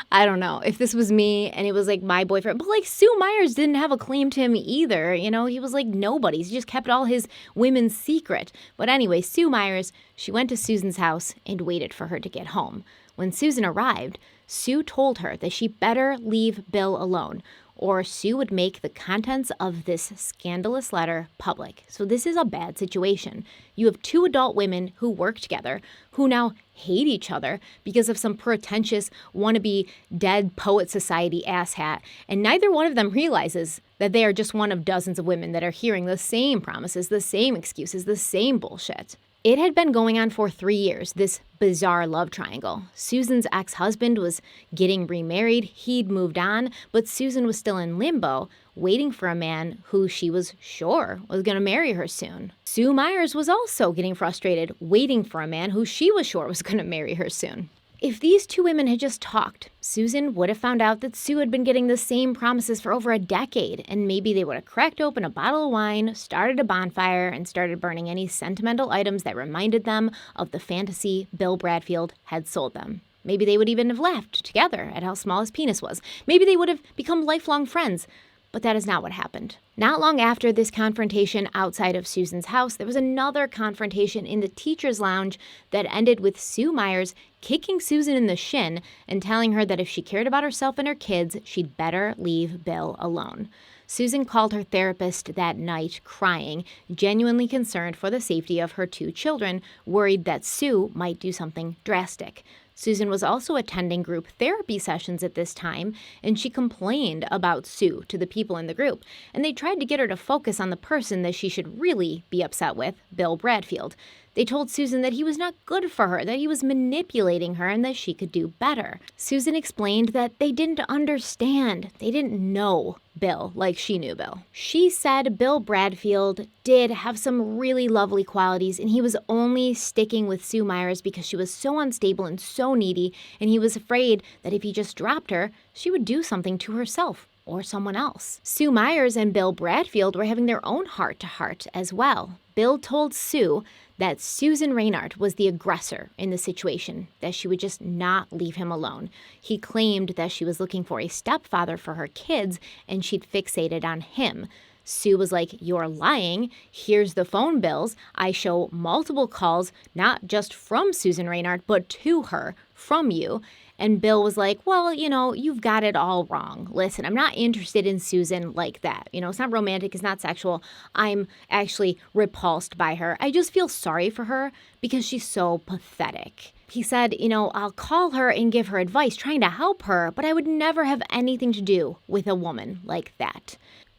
S1: I don't know. If this was me and it was my boyfriend, but Sue Myers didn't have a claim to him either. He was nobody. He just kept all his women secret. But anyway, Sue Myers, she went to Susan's house and waited for her to get home. When Susan arrived, Sue told her that she better leave Bill alone, or Sue would make the contents of this scandalous letter public. So this is a bad situation. You have two adult women who work together, who now hate each other because of some pretentious wannabe dead poet society asshat, and neither one of them realizes that they are just one of dozens of women that are hearing the same promises, the same excuses, the same bullshit. It had been going on for 3 years, this bizarre love triangle. Susan's ex-husband was getting remarried, he'd moved on, but Susan was still in limbo, waiting for a man who she was sure was going to marry her soon. Sue Myers was also getting frustrated, waiting for a man who she was sure was going to marry her soon. If these two women had just talked, Susan would have found out that Sue had been getting the same promises for over a decade, and maybe they would have cracked open a bottle of wine, started a bonfire, and started burning any sentimental items that reminded them of the fantasy Bill Bradfield had sold them. Maybe they would even have laughed together at how small his penis was. Maybe they would have become lifelong friends. But that is not what happened. Not long after this confrontation outside of Susan's house, there was another confrontation in the teacher's lounge that ended with Sue Myers kicking Susan in the shin and telling her that if she cared about herself and her kids, she'd better leave Bill alone. Susan called her therapist that night crying, genuinely concerned for the safety of her two children, worried that Sue might do something drastic. Susan was also attending group therapy sessions at this time, and she complained about Sue to the people in the group, and they tried to get her to focus on the person that she should really be upset with, Bill Bradfield. They told Susan that he was not good for her, that he was manipulating her, and that she could do better. Susan explained that they didn't understand. They didn't know Bill like she knew Bill. She said Bill Bradfield did have some really lovely qualities, and he was only sticking with Sue Myers because she was so unstable and so needy, and he was afraid that if he just dropped her, she would do something to herself or someone else. Sue Myers and Bill Bradfield were having their own heart-to-heart as well. Bill told Sue that Susan Reinhardt was the aggressor in the situation, that she would just not leave him alone. He claimed that she was looking for a stepfather for her kids, and she'd fixated on him. Sue was like, "You're lying. Here's the phone bills. I show multiple calls, not just from Susan Reinhardt, but to her, from you." And Bill was like, "Well, you've got it all wrong. Listen, I'm not interested in Susan like that. It's not romantic. It's not sexual. I'm actually repulsed by her. I just feel sorry for her because she's so pathetic." He said, "I'll call her and give her advice, trying to help her, but I would never have anything to do with a woman like that."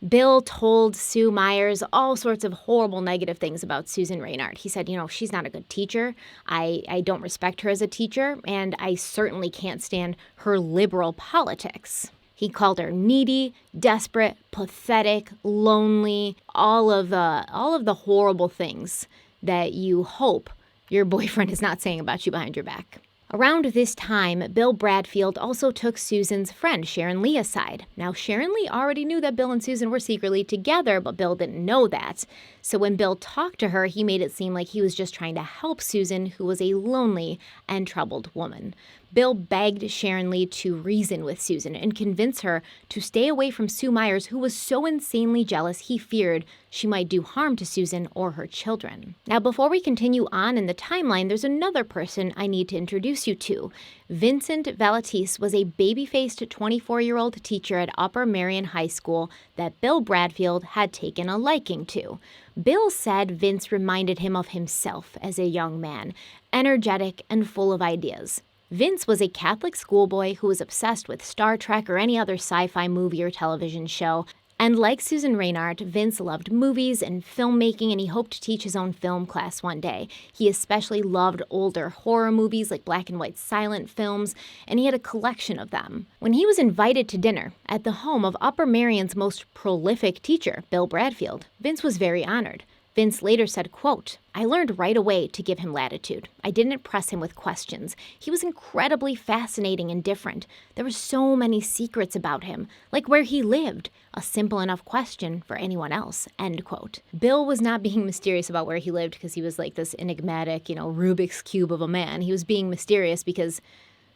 S1: Bill told Sue Myers all sorts of horrible negative things about Susan Reinhardt. He said, "She's not a good teacher. I don't respect her as a teacher, and I certainly can't stand her liberal politics." He called her needy, desperate, pathetic, lonely, all of the horrible things that you hope your boyfriend is not saying about you behind your back. Around this time, Bill Bradfield also took Susan's friend Sharon Lee aside. Now, Sharon Lee already knew that Bill and Susan were secretly together, but Bill didn't know that. So when Bill talked to her, he made it seem like he was just trying to help Susan, who was a lonely and troubled woman. Bill begged Sharon Lee to reason with Susan and convince her to stay away from Sue Myers, who was so insanely jealous he feared she might do harm to Susan or her children. Now, before we continue on in the timeline, there's another person I need to introduce you to. Vincent Velatis was a baby-faced 24-year-old teacher at Upper Marion High School that Bill Bradfield had taken a liking to. Bill said Vince reminded him of himself as a young man, energetic and full of ideas. Vince was a Catholic schoolboy who was obsessed with Star Trek or any other sci-fi movie or television show. And like Susan Reinhardt, Vince loved movies and filmmaking, and he hoped to teach his own film class one day. He especially loved older horror movies like black and white silent films, and he had a collection of them. When he was invited to dinner at the home of Upper Marion's most prolific teacher, Bill Bradfield, Vince was very honored. Vince later said, quote, "I learned right away to give him latitude. I didn't press him with questions. He was incredibly fascinating and different. There were so many secrets about him, like where he lived. A simple enough question for anyone else," end quote. Bill was not being mysterious about where he lived because he was like this enigmatic, Rubik's Cube of a man. He was being mysterious because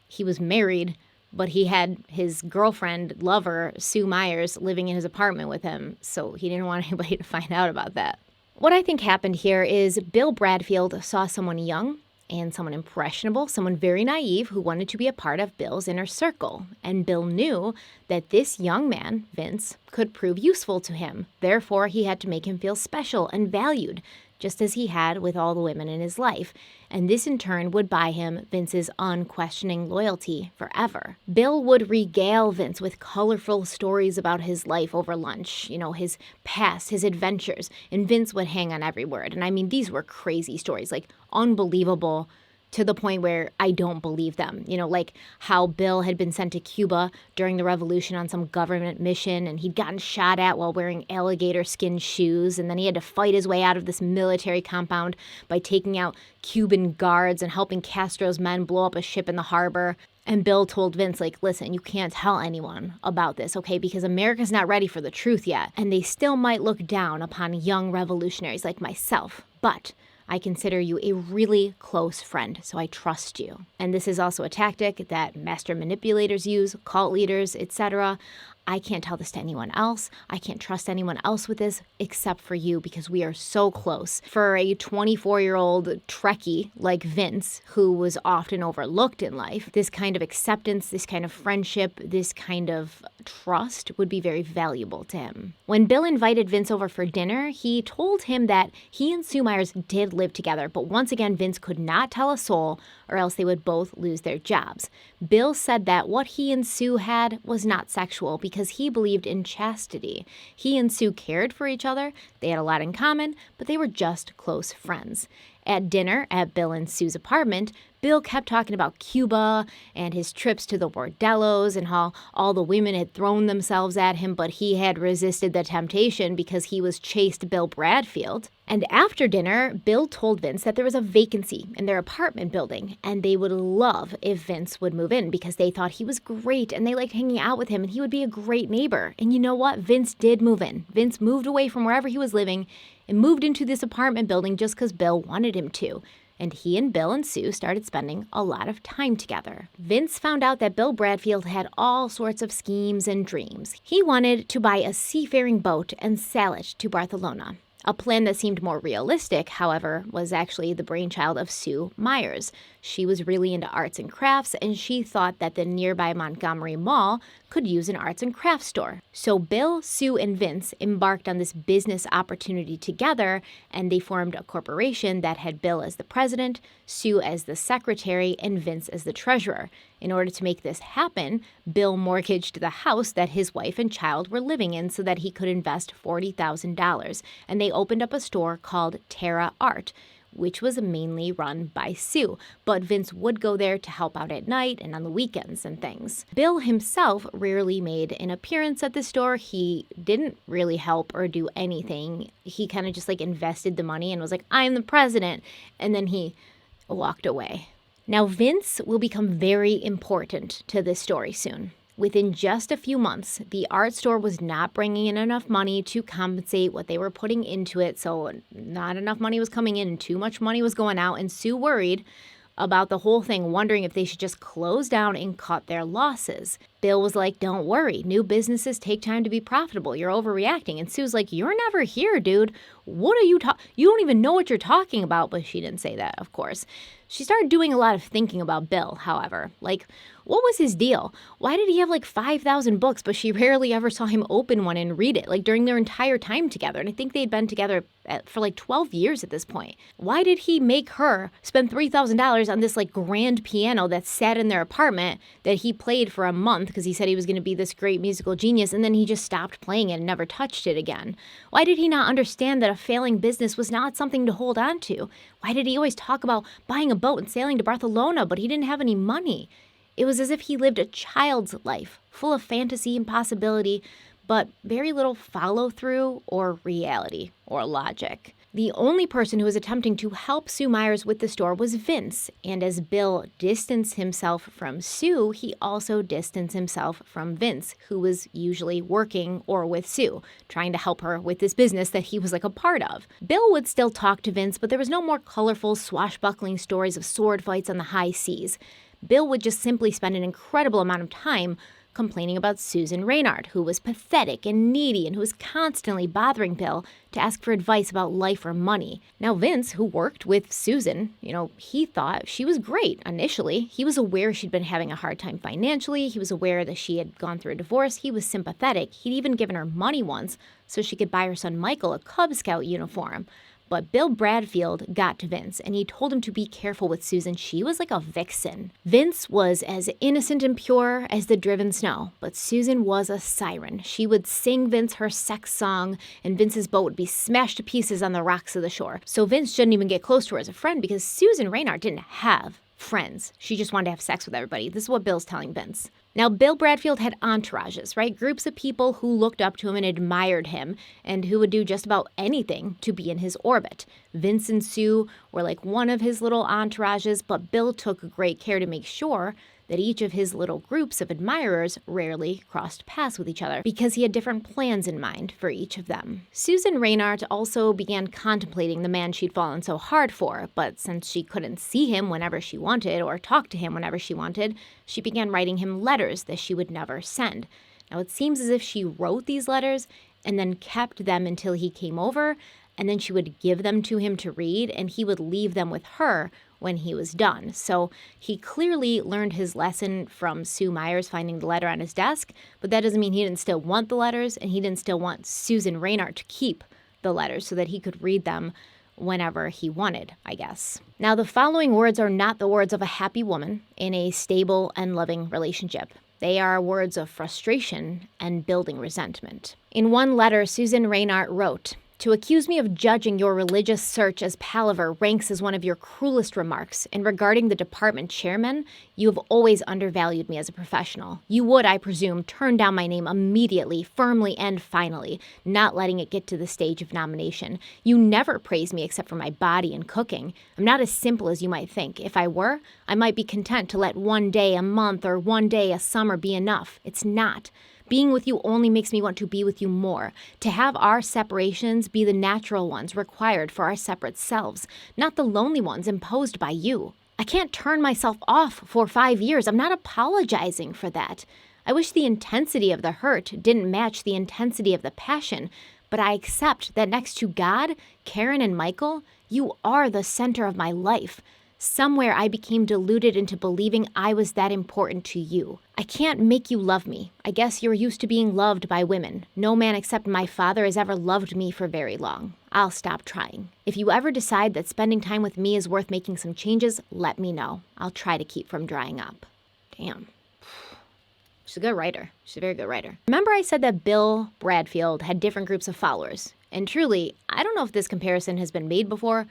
S1: he was married, but he had his girlfriend, lover, Sue Myers, living in his apartment with him, so he didn't want anybody to find out about that. What I think happened here is Bill Bradfield saw someone young and someone impressionable, someone very naive who wanted to be a part of Bill's inner circle. And Bill knew that this young man, Vince, could prove useful to him. Therefore, he had to make him feel special and valued, just as he had with all the women in his life. And this in turn would buy him Vince's unquestioning loyalty forever. Bill would regale Vince with colorful stories about his life over lunch, his past, his adventures, and Vince would hang on every word. And I mean, these were crazy stories, like unbelievable, to the point where I don't believe them. Like how Bill had been sent to Cuba during the revolution on some government mission, and he'd gotten shot at while wearing alligator skin shoes, and then he had to fight his way out of this military compound by taking out Cuban guards and helping Castro's men blow up a ship in the harbor. And Bill told Vince, listen, you can't tell anyone about this, okay, because America's not ready for the truth yet, and they still might look down upon young revolutionaries like myself, but I consider you a really close friend, so I trust you. And this is also a tactic that master manipulators use, cult leaders, etc. I can't tell this to anyone else. I can't trust anyone else with this except for you because we are so close. For a 24-year-old Trekkie like Vince, who was often overlooked in life, this kind of acceptance, this kind of friendship, this kind of trust would be very valuable to him. When Bill invited Vince over for dinner, he told him that he and Sue Myers did live together, but once again, Vince could not tell a soul or else they would both lose their jobs. Bill said that what he and Sue had was not sexual because he believed in chastity. He and Sue cared for each other, they had a lot in common, but they were just close friends. At dinner at Bill and Sue's apartment, Bill kept talking about Cuba and his trips to the bordellos and how all the women had thrown themselves at him, but he had resisted the temptation because he was chaste Bill Bradfield. And after dinner, Bill told Vince that there was a vacancy in their apartment building, and they would love if Vince would move in because they thought he was great and they liked hanging out with him and he would be a great neighbor. And you know what? Vince did move in. Vince moved away from wherever he was living and moved into this apartment building just because Bill wanted him to. And he and Bill and Sue started spending a lot of time together. Vince found out that Bill Bradfield had all sorts of schemes and dreams. He wanted to buy a seafaring boat and sail it to Barcelona. A plan that seemed more realistic, however, was actually the brainchild of Sue Myers. She was really into arts and crafts, and she thought that the nearby Montgomery Mall could use an arts and crafts store. So Bill, Sue, and Vince embarked on this business opportunity together, and they formed a corporation that had Bill as the president, Sue as the secretary, and Vince as the treasurer. In order to make this happen, Bill mortgaged the house that his wife and child were living in so that he could invest $40,000, and they opened up a store called Terra Art, which was mainly run by Sue, but Vince would go there to help out at night and on the weekends and things. Bill himself rarely made an appearance at the store. He didn't really help or do anything. He kind of just invested the money and was like, "I'm the president," and then he walked away. Now, Vince will become very important to this story soon. Within just a few months, the art store was not bringing in enough money to compensate what they were putting into it, so not enough money was coming in and too much money was going out, and Sue worried about the whole thing, wondering if they should just close down and cut their losses. Bill was like, "Don't worry, new businesses take time to be profitable. You're overreacting." And Sue's like, "You're never here, dude. What are you you don't even know what you're talking about." But she didn't say that, of course. She started doing a lot of thinking about Bill, however. What was his deal? Why did he have 5,000 books, but she rarely ever saw him open one and read it, during their entire time together? And I think they'd been together for 12 years at this point. Why did he make her spend $3,000 on this grand piano that sat in their apartment that he played for a month because he said he was going to be this great musical genius, and then he just stopped playing it and never touched it again? Why did he not understand that a failing business was not something to hold on to? Why did he always talk about buying a boat and sailing to Barcelona, but he didn't have any money? It was as if he lived a child's life, full of fantasy and possibility, but very little follow-through or reality or logic. The only person who was attempting to help Sue Myers with the store was Vince, and as Bill distanced himself from Sue, he also distanced himself from Vince, who was usually working or with Sue, trying to help her with this business that he was like a part of. Bill would still talk to Vince, but there was no more colorful, swashbuckling stories of sword fights on the high seas. Bill would just simply spend an incredible amount of time complaining about Susan Reynard, who was pathetic and needy and who was constantly bothering Bill to ask for advice about life or money. Now, Vince, who worked with Susan, he thought she was great initially. He was aware she'd been having a hard time financially. He was aware that she had gone through a divorce. He was sympathetic. He'd even given her money once so she could buy her son Michael a Cub Scout uniform. But Bill Bradfield got to Vince, and he told him to be careful with Susan. She was like a vixen. Vince was as innocent and pure as the driven snow, but Susan was a siren. She would sing Vince her sex song, and Vince's boat would be smashed to pieces on the rocks of the shore. So Vince shouldn't even get close to her as a friend because Susan Reynard didn't have friends. She just wanted to have sex with everybody. This is what Bill's telling Vince. Now, Bill Bradfield had entourages, right? Groups of people who looked up to him and admired him and who would do just about anything to be in his orbit. Vince and Sue were like one of his little entourages, but Bill took great care to make sure that each of his little groups of admirers rarely crossed paths with each other because he had different plans in mind for each of them. Susan Reynard also began contemplating the man she'd fallen so hard for, but since she couldn't see him whenever she wanted or talk to him whenever she wanted, she began writing him letters that she would never send. Now, it seems as if she wrote these letters and then kept them until he came over, and then she would give them to him to read, and he would leave them with her when he was done. So he clearly learned his lesson from Sue Myers finding the letter on his desk, but that doesn't mean he didn't still want the letters, and he didn't still want Susan Reynard to keep the letters so that he could read them whenever he wanted, I guess. Now, the following words are not the words of a happy woman in a stable and loving relationship. They are words of frustration and building resentment. In one letter, Susan Reynard wrote, "To accuse me of judging your religious search as palaver ranks as one of your cruelest remarks, and regarding the department chairman, you have always undervalued me as a professional. You would, I presume, turn down my name immediately, firmly, and finally, not letting it get to the stage of nomination. You never praise me except for my body and cooking. I'm not as simple as you might think. If I were, I might be content to let one day a month or one day a summer be enough. It's not. Being with you only makes me want to be with you more, to have our separations be the natural ones required for our separate selves, not the lonely ones imposed by you. I can't turn myself off for 5 years. I'm not apologizing for that. I wish the intensity of the hurt didn't match the intensity of the passion, but I accept that next to God, Karen, and Michael, you are the center of my life. Somewhere I became deluded into believing I was that important to you. I can't make you love me. I guess you're used to being loved by women. No man except my father has ever loved me for very long. I'll stop trying. If you ever decide that spending time with me is worth making some changes, let me know. I'll try to keep from drying up." Damn. She's a good writer. She's a very good writer. Remember I said that Bill Bradfield had different groups of followers? And truly, I don't know if this comparison has been made before,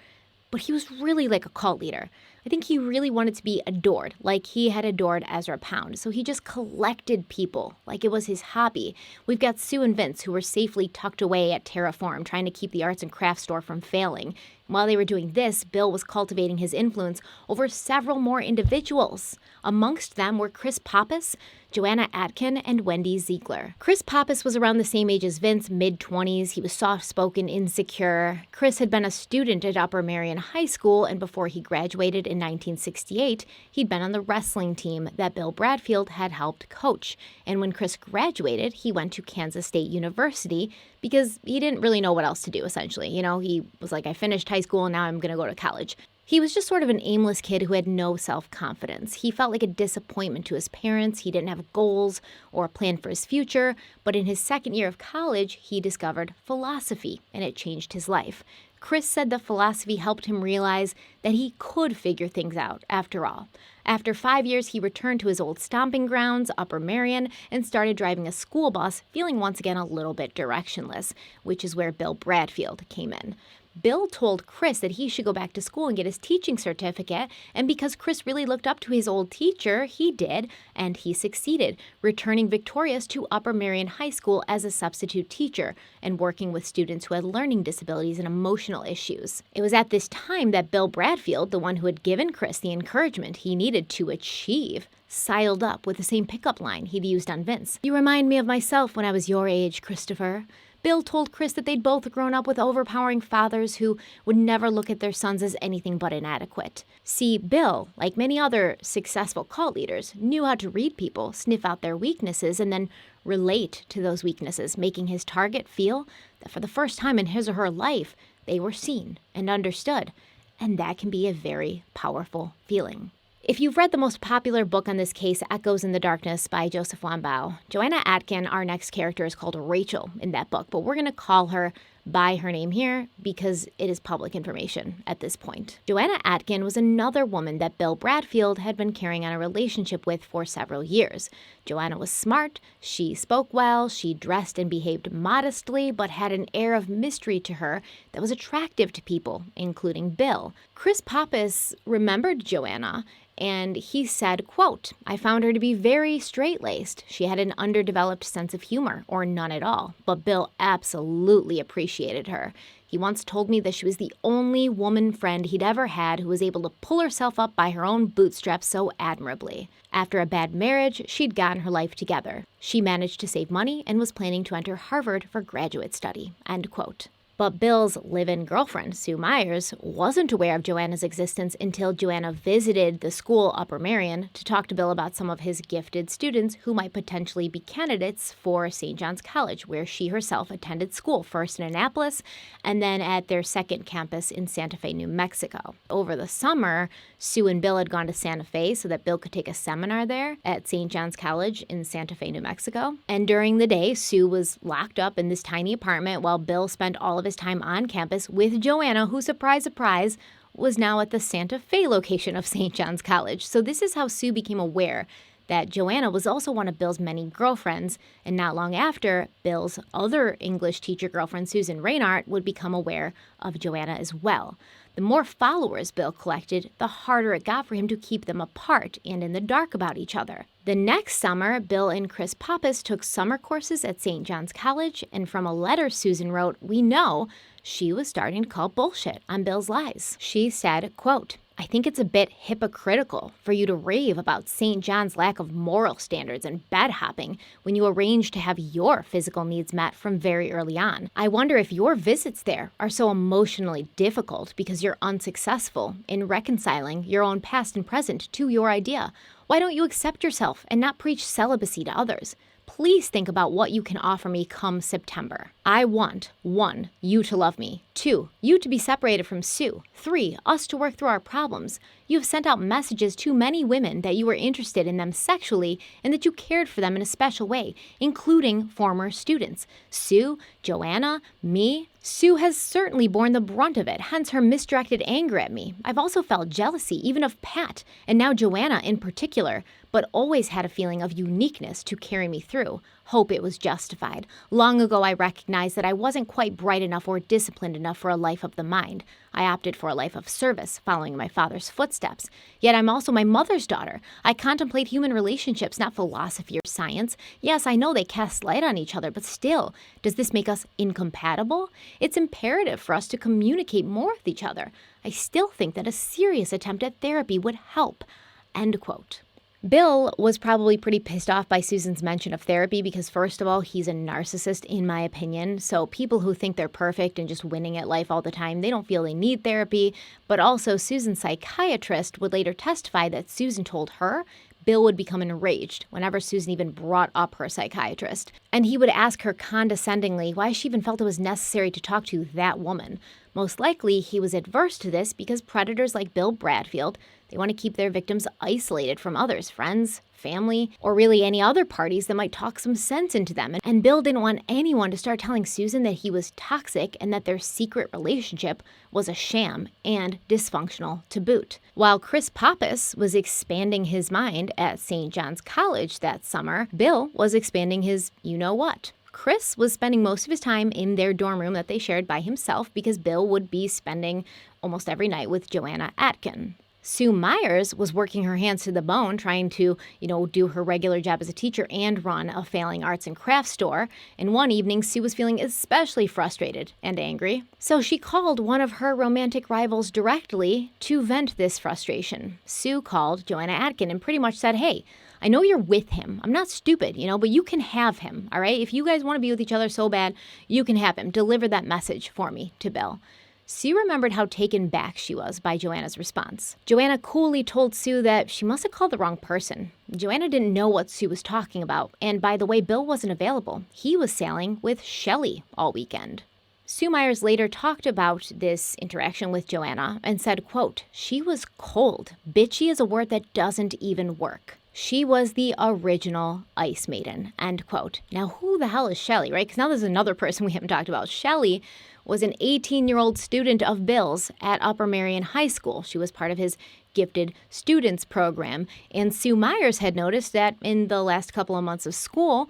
S1: but he was really like a cult leader. I think he really wanted to be adored, like he had adored Ezra Pound. So he just collected people, like it was his hobby. We've got Sue and Vince, who were safely tucked away at Terraform, trying to keep the arts and crafts store from failing. While they were doing this, Bill was cultivating his influence over several more individuals. Amongst them were Chris Pappas, Joanna Atkin, and Wendy Ziegler. Chris Pappas was around the same age as Vince, mid-20s. He was soft-spoken, insecure. Chris had been a student at Upper Marion High School, and before he graduated in 1968, he'd been on the wrestling team that Bill Bradfield had helped coach. And when Chris graduated, he went to Kansas State University because he didn't really know what else to do, essentially. He was like, I finished high school and now I'm going to go to college. He was just sort of an aimless kid who had no self-confidence. He felt like a disappointment to his parents. He didn't have goals or a plan for his future. But in his second year of college, he discovered philosophy, and it changed his life. Chris said that philosophy helped him realize that he could figure things out after all. After 5 years, he returned to his old stomping grounds, Upper Marion, and started driving a school bus, feeling once again a little bit directionless, which is where Bill Bradfield came in. Bill told Chris that he should go back to school and get his teaching certificate, and because Chris really looked up to his old teacher, he did, and he succeeded, returning victorious to Upper Merion High School as a substitute teacher and working with students who had learning disabilities and emotional issues. It was at this time that Bill Bradfield, the one who had given Chris the encouragement he needed to achieve, sidled up with the same pickup line he'd used on Vince. "You remind me of myself when I was your age, Christopher." Bill told Chris that they'd both grown up with overpowering fathers who would never look at their sons as anything but inadequate. See, Bill, like many other successful cult leaders, knew how to read people, sniff out their weaknesses, and then relate to those weaknesses, making his target feel that for the first time in his or her life, they were seen and understood. And that can be a very powerful feeling. If you've read the most popular book on this case, Echoes in the Darkness by Joseph Wambaugh, Joanna Atkin, our next character, is called Rachel in that book, but we're going to call her by her name here because it is public information at this point. Joanna Atkin was another woman that Bill Bradfield had been carrying on a relationship with for several years. Joanna was smart, she spoke well, she dressed and behaved modestly, but had an air of mystery to her that was attractive to people, including Bill. Chris Pappas remembered Joanna, and he said, quote, "I found her to be very straight-laced. She had an underdeveloped sense of humor, or none at all, but Bill absolutely appreciated her. He once told me that she was the only woman friend he'd ever had who was able to pull herself up by her own bootstraps so admirably. After a bad marriage, she'd gotten her life together. She managed to save money and was planning to enter Harvard for graduate study," end quote. But Bill's live-in girlfriend, Sue Myers, wasn't aware of Joanna's existence until Joanna visited the school, Upper Merion, to talk to Bill about some of his gifted students who might potentially be candidates for St. John's College, where she herself attended school, first in Annapolis and then at their second campus in Santa Fe, New Mexico. Over the summer, Sue and Bill had gone to Santa Fe so that Bill could take a seminar there at St. John's College in Santa Fe, New Mexico. And during the day, Sue was locked up in this tiny apartment while Bill spent all of his time on campus with Joanna, who, surprise, surprise, was now at the Santa Fe location of St. John's College. So this is how Sue became aware that Joanna was also one of Bill's many girlfriends, and not long after, Bill's other English teacher girlfriend, Susan Reinhardt, would become aware of Joanna as well. The more followers Bill collected, the harder it got for him to keep them apart and in the dark about each other. The next summer, Bill and Chris Pappas took summer courses at St. John's College, and from a letter Susan wrote, we know she was starting to call bullshit on Bill's lies. She said, quote, "I think it's a bit hypocritical for you to rave about St. John's lack of moral standards and bed hopping when you arrange to have your physical needs met from very early on. I wonder if your visits there are so emotionally difficult because you're unsuccessful in reconciling your own past and present to your idea. Why don't you accept yourself and not preach celibacy to others? Please think about what you can offer me come September. I want 1, you to love me. 2, you to be separated from Sue. 3, us to work through our problems. You have sent out messages to many women that you were interested in them sexually and that you cared for them in a special way, including former students. Sue, Joanna, me. Sue has certainly borne the brunt of it, hence her misdirected anger at me. I've also felt jealousy, even of Pat, and now Joanna in particular, but always had a feeling of uniqueness to carry me through. Hope it was justified. Long ago I recognized that I wasn't quite bright enough or disciplined enough for a life of the mind. I opted for a life of service, following my father's footsteps. Yet I'm also my mother's daughter. I contemplate human relationships, not philosophy or science. Yes, I know they cast light on each other, but still, does this make us incompatible? It's imperative for us to communicate more with each other. I still think that a serious attempt at therapy would help." End quote. Bill was probably pretty pissed off by Susan's mention of therapy because, first of all, he's a narcissist, in my opinion. So people who think they're perfect and just winning at life all the time, they don't feel they need therapy. But also, Susan's psychiatrist would later testify that Susan told her Bill would become enraged whenever Susan even brought up her psychiatrist. And he would ask her condescendingly why she even felt it was necessary to talk to that woman. Most likely, he was adverse to this because predators like Bill Bradfield, they want to keep their victims isolated from others, friends, family, or really any other parties that might talk some sense into them. And Bill didn't want anyone to start telling Susan that he was toxic and that their secret relationship was a sham and dysfunctional to boot. While Chris Pappas was expanding his mind at St. John's College that summer, Bill was expanding his you-know-what. Chris was spending most of his time in their dorm room that they shared by himself because Bill would be spending almost every night with Joanna Atkin. Sue Myers was working her hands to the bone trying to, do her regular job as a teacher and run a failing arts and crafts store. And one evening, Sue was feeling especially frustrated and angry. So she called one of her romantic rivals directly to vent this frustration. Sue called Joanna Atkin and pretty much said, hey, I know you're with him. I'm not stupid, but you can have him, all right? If you guys want to be with each other so bad, you can have him. Deliver that message for me to Bill. Sue remembered how taken back she was by Joanna's response. Joanna coolly told Sue that she must have called the wrong person. Joanna didn't know what Sue was talking about, and by the way, Bill wasn't available. He was sailing with Shelley all weekend. Sue Myers later talked about this interaction with Joanna and said, quote, she was cold. Bitchy is a word that doesn't even work. She was the original ice maiden, end quote. Now, who the hell is Shelley, right? Because now there's another person we haven't talked about. Shelley was an 18-year-old student of Bill's at Upper Marion High School. She was part of his gifted students program. And Sue Myers had noticed that in the last couple of months of school,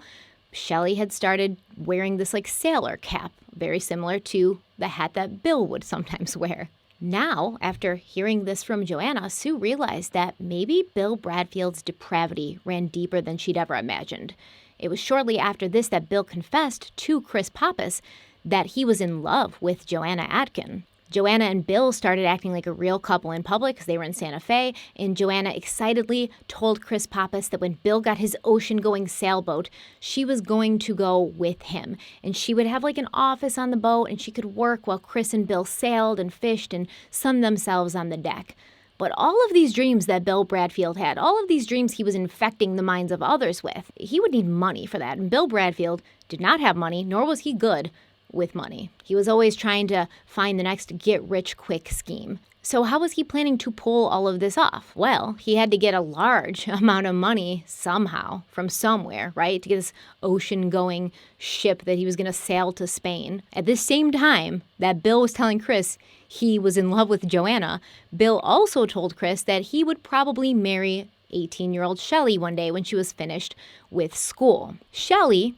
S1: Shelley had started wearing this sailor cap, very similar to the hat that Bill would sometimes wear. Now, after hearing this from Joanna, Sue realized that maybe Bill Bradfield's depravity ran deeper than she'd ever imagined. It was shortly after this that Bill confessed to Chris Pappas that he was in love with Joanna Atkin. Joanna and Bill started acting like a real couple in public because they were in Santa Fe, and Joanna excitedly told Chris Pappas that when Bill got his ocean-going sailboat, she was going to go with him. And she would have an office on the boat, and she could work while Chris and Bill sailed and fished and sunned themselves on the deck. But all of these dreams that Bill Bradfield had, all of these dreams he was infecting the minds of others with, he would need money for that. And Bill Bradfield did not have money, nor was he good with money. He was always trying to find the next get-rich-quick scheme. So how was he planning to pull all of this off? Well, he had to get a large amount of money somehow from somewhere, right? To get this ocean-going ship that he was going to sail to Spain. At the same time that Bill was telling Chris he was in love with Joanna, Bill also told Chris that he would probably marry 18-year-old Shelley one day when she was finished with school. Shelley,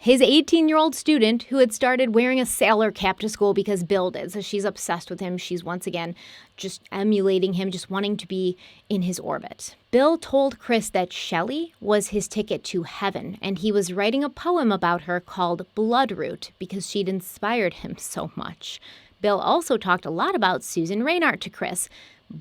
S1: his 18-year-old student who had started wearing a sailor cap to school because Bill did. So she's obsessed with him. She's once again just emulating him, just wanting to be in his orbit. Bill told Chris that Shelley was his ticket to heaven, and he was writing a poem about her called Bloodroot because she'd inspired him so much. Bill also talked a lot about Susan Reinhardt to Chris,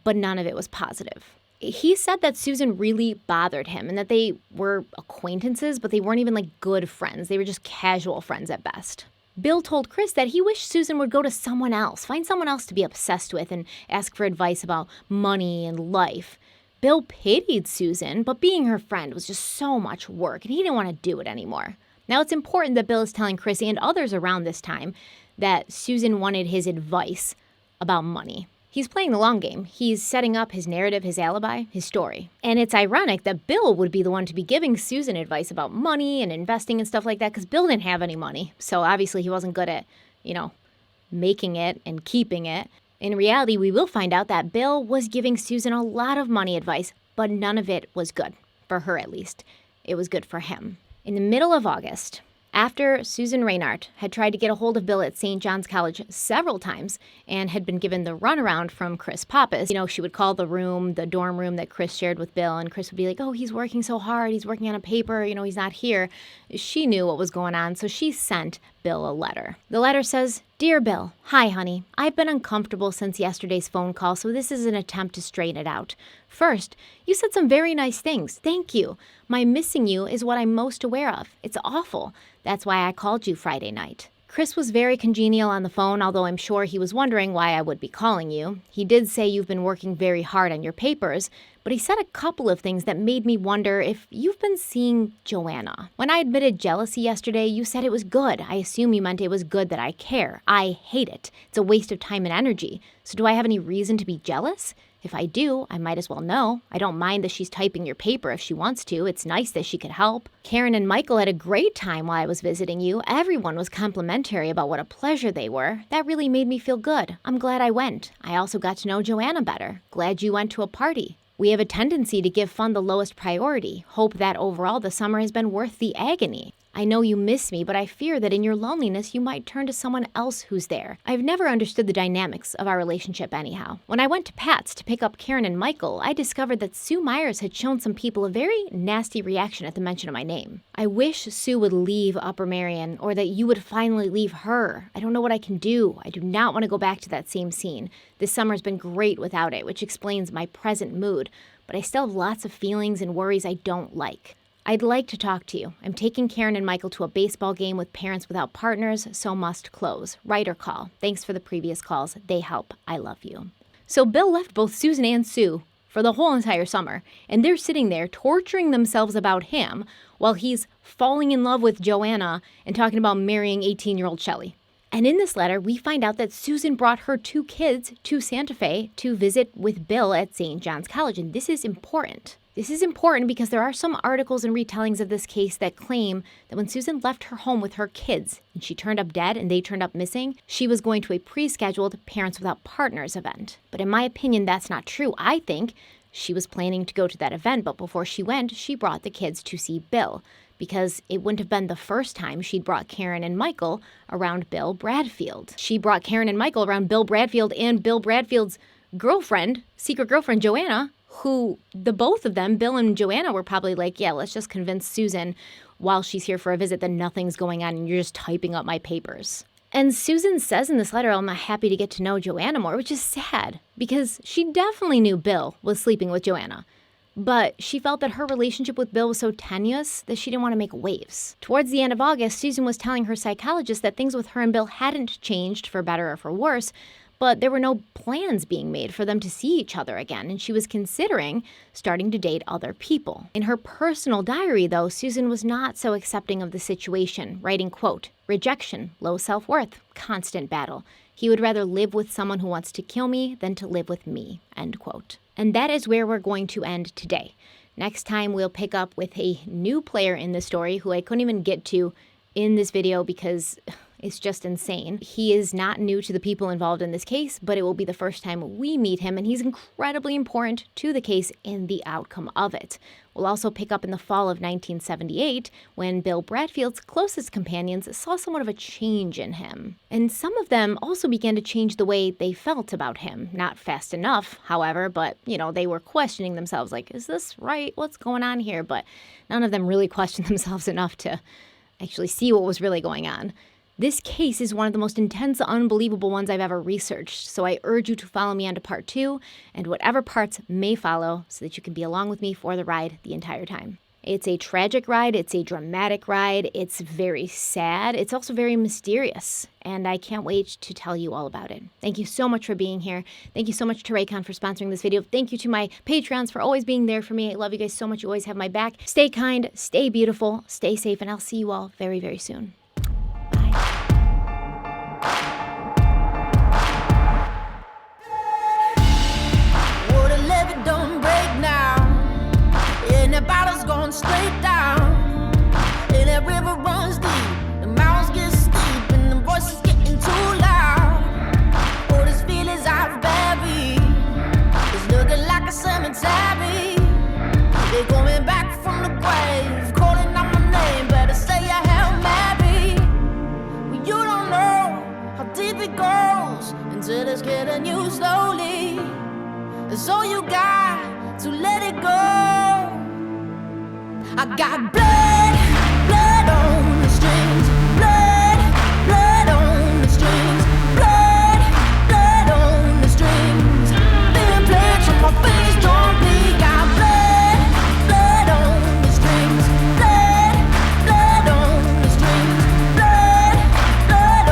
S1: but none of it was positive. He said that Susan really bothered him and that they were acquaintances, but they weren't even good friends. They were just casual friends at best. Bill told Chris that he wished Susan would go to someone else, find someone else to be obsessed with and ask for advice about money and life. Bill pitied Susan, but being her friend was just so much work and he didn't want to do it anymore. Now, it's important that Bill is telling Chris and others around this time that Susan wanted his advice about money. He's playing the long game. He's setting up his narrative, his alibi, his story. And it's ironic that Bill would be the one to be giving Susan advice about money and investing and stuff like that because Bill didn't have any money. So obviously he wasn't good at, making it and keeping it. In reality, we will find out that Bill was giving Susan a lot of money advice, but none of it was good, for her at least. It was good for him. In the middle of August, after Susan Reinhardt had tried to get a hold of Bill at St. John's College several times and had been given the runaround from Chris Pappas, she would call the dorm room that Chris shared with Bill, and Chris would be like, oh, he's working so hard, he's working on a paper, he's not here. She knew what was going on, so she sent Bill a letter. The letter says, Dear Bill, hi, honey. I've been uncomfortable since yesterday's phone call, so this is an attempt to straighten it out. First, you said some very nice things. Thank you. My missing you is what I'm most aware of. It's awful. That's why I called you Friday night. Chris was very congenial on the phone, although I'm sure he was wondering why I would be calling you. He did say you've been working very hard on your papers, but he said a couple of things that made me wonder if you've been seeing Joanna. When I admitted jealousy yesterday, you said it was good. I assume you meant it was good that I care. I hate it. It's a waste of time and energy. So do I have any reason to be jealous? If I do, I might as well know. I don't mind that she's typing your paper if she wants to. It's nice that she could help. Karen and Michael had a great time while I was visiting you. Everyone was complimentary about what a pleasure they were. That really made me feel good. I'm glad I went. I also got to know Joanna better. Glad you went to a party. We have a tendency to give fun the lowest priority. Hope that overall the summer has been worth the agony. I know you miss me, but I fear that in your loneliness, you might turn to someone else who's there. I've never understood the dynamics of our relationship anyhow. When I went to Pat's to pick up Karen and Michael, I discovered that Sue Myers had shown some people a very nasty reaction at the mention of my name. I wish Sue would leave Upper Marion, or that you would finally leave her. I don't know what I can do. I do not want to go back to that same scene. This summer's been great without it, which explains my present mood, but I still have lots of feelings and worries I don't like. I'd like to talk to you. I'm taking Karen and Michael to a baseball game with Parents Without Partners, so must close. Write or call. Thanks for the previous calls. They help. I love you. So Bill left both Susan and Sue for the whole entire summer, and they're sitting there torturing themselves about him while he's falling in love with Joanna and talking about marrying 18-year-old Shelley. And in this letter, we find out that Susan brought her 2 kids to Santa Fe to visit with Bill at St. John's College, and this is important. This is important because there are some articles and retellings of this case that claim that when Susan left her home with her kids and she turned up dead and they turned up missing, she was going to a pre-scheduled Parents Without Partners event. But in my opinion, that's not true. I think she was planning to go to that event, but before she went, she brought the kids to see Bill, because it wouldn't have been the first time she'd brought Karen and Michael around Bill Bradfield. She brought Karen and Michael around Bill Bradfield and Bill Bradfield's girlfriend, secret girlfriend, Joanna, who the both of them, Bill and Joanna, were probably like, yeah, let's just convince Susan while she's here for a visit that nothing's going on and you're just typing up my papers. And Susan says in this letter, I'm happy to get to know Joanna more, which is sad because she definitely knew Bill was sleeping with Joanna. But she felt that her relationship with Bill was so tenuous that she didn't want to make waves. Towards the end of August, Susan was telling her psychologist that things with her and Bill hadn't changed for better or for worse, but there were no plans being made for them to see each other again, and she was considering starting to date other people. In her personal diary, though, Susan was not so accepting of the situation, writing, quote, rejection, low self-worth, constant battle. He would rather live with someone who wants to kill me than to live with me, end quote. And that is where we're going to end today. Next time, we'll pick up with a new player in the story who I couldn't even get to in this video because it's just insane. He is not new to the people involved in this case, but it will be the first time we meet him, and he's incredibly important to the case and the outcome of it. We'll also pick up in the fall of 1978 when Bill Bradfield's closest companions saw somewhat of a change in him. And some of them also began to change the way they felt about him. Not fast enough, however, but, they were questioning themselves like, is this right? What's going on here? But none of them really questioned themselves enough to actually see what was really going on. This case is one of the most intense, unbelievable ones I've ever researched, so I urge you to follow me on to part 2 and whatever parts may follow so that you can be along with me for the ride the entire time. It's a tragic ride, it's a dramatic ride, it's very sad, it's also very mysterious, and I can't wait to tell you all about it. Thank you so much for being here. Thank you so much to Raycon for sponsoring this video. Thank you to my Patreons for always being there for me. I love you guys so much. You always have my back. Stay kind, stay beautiful, stay safe, and I'll see you all very, very soon.
S2: Straight down, and that river runs deep, the mountains get steep, and the voices getting too loud. All these feelings I've buried, it's looking like a cemetery. They're coming back from the grave, calling out my name, better say a Hail Mary. Well, you don't know how deep it goes until it's killing you slowly. So you got to let it go. I got blood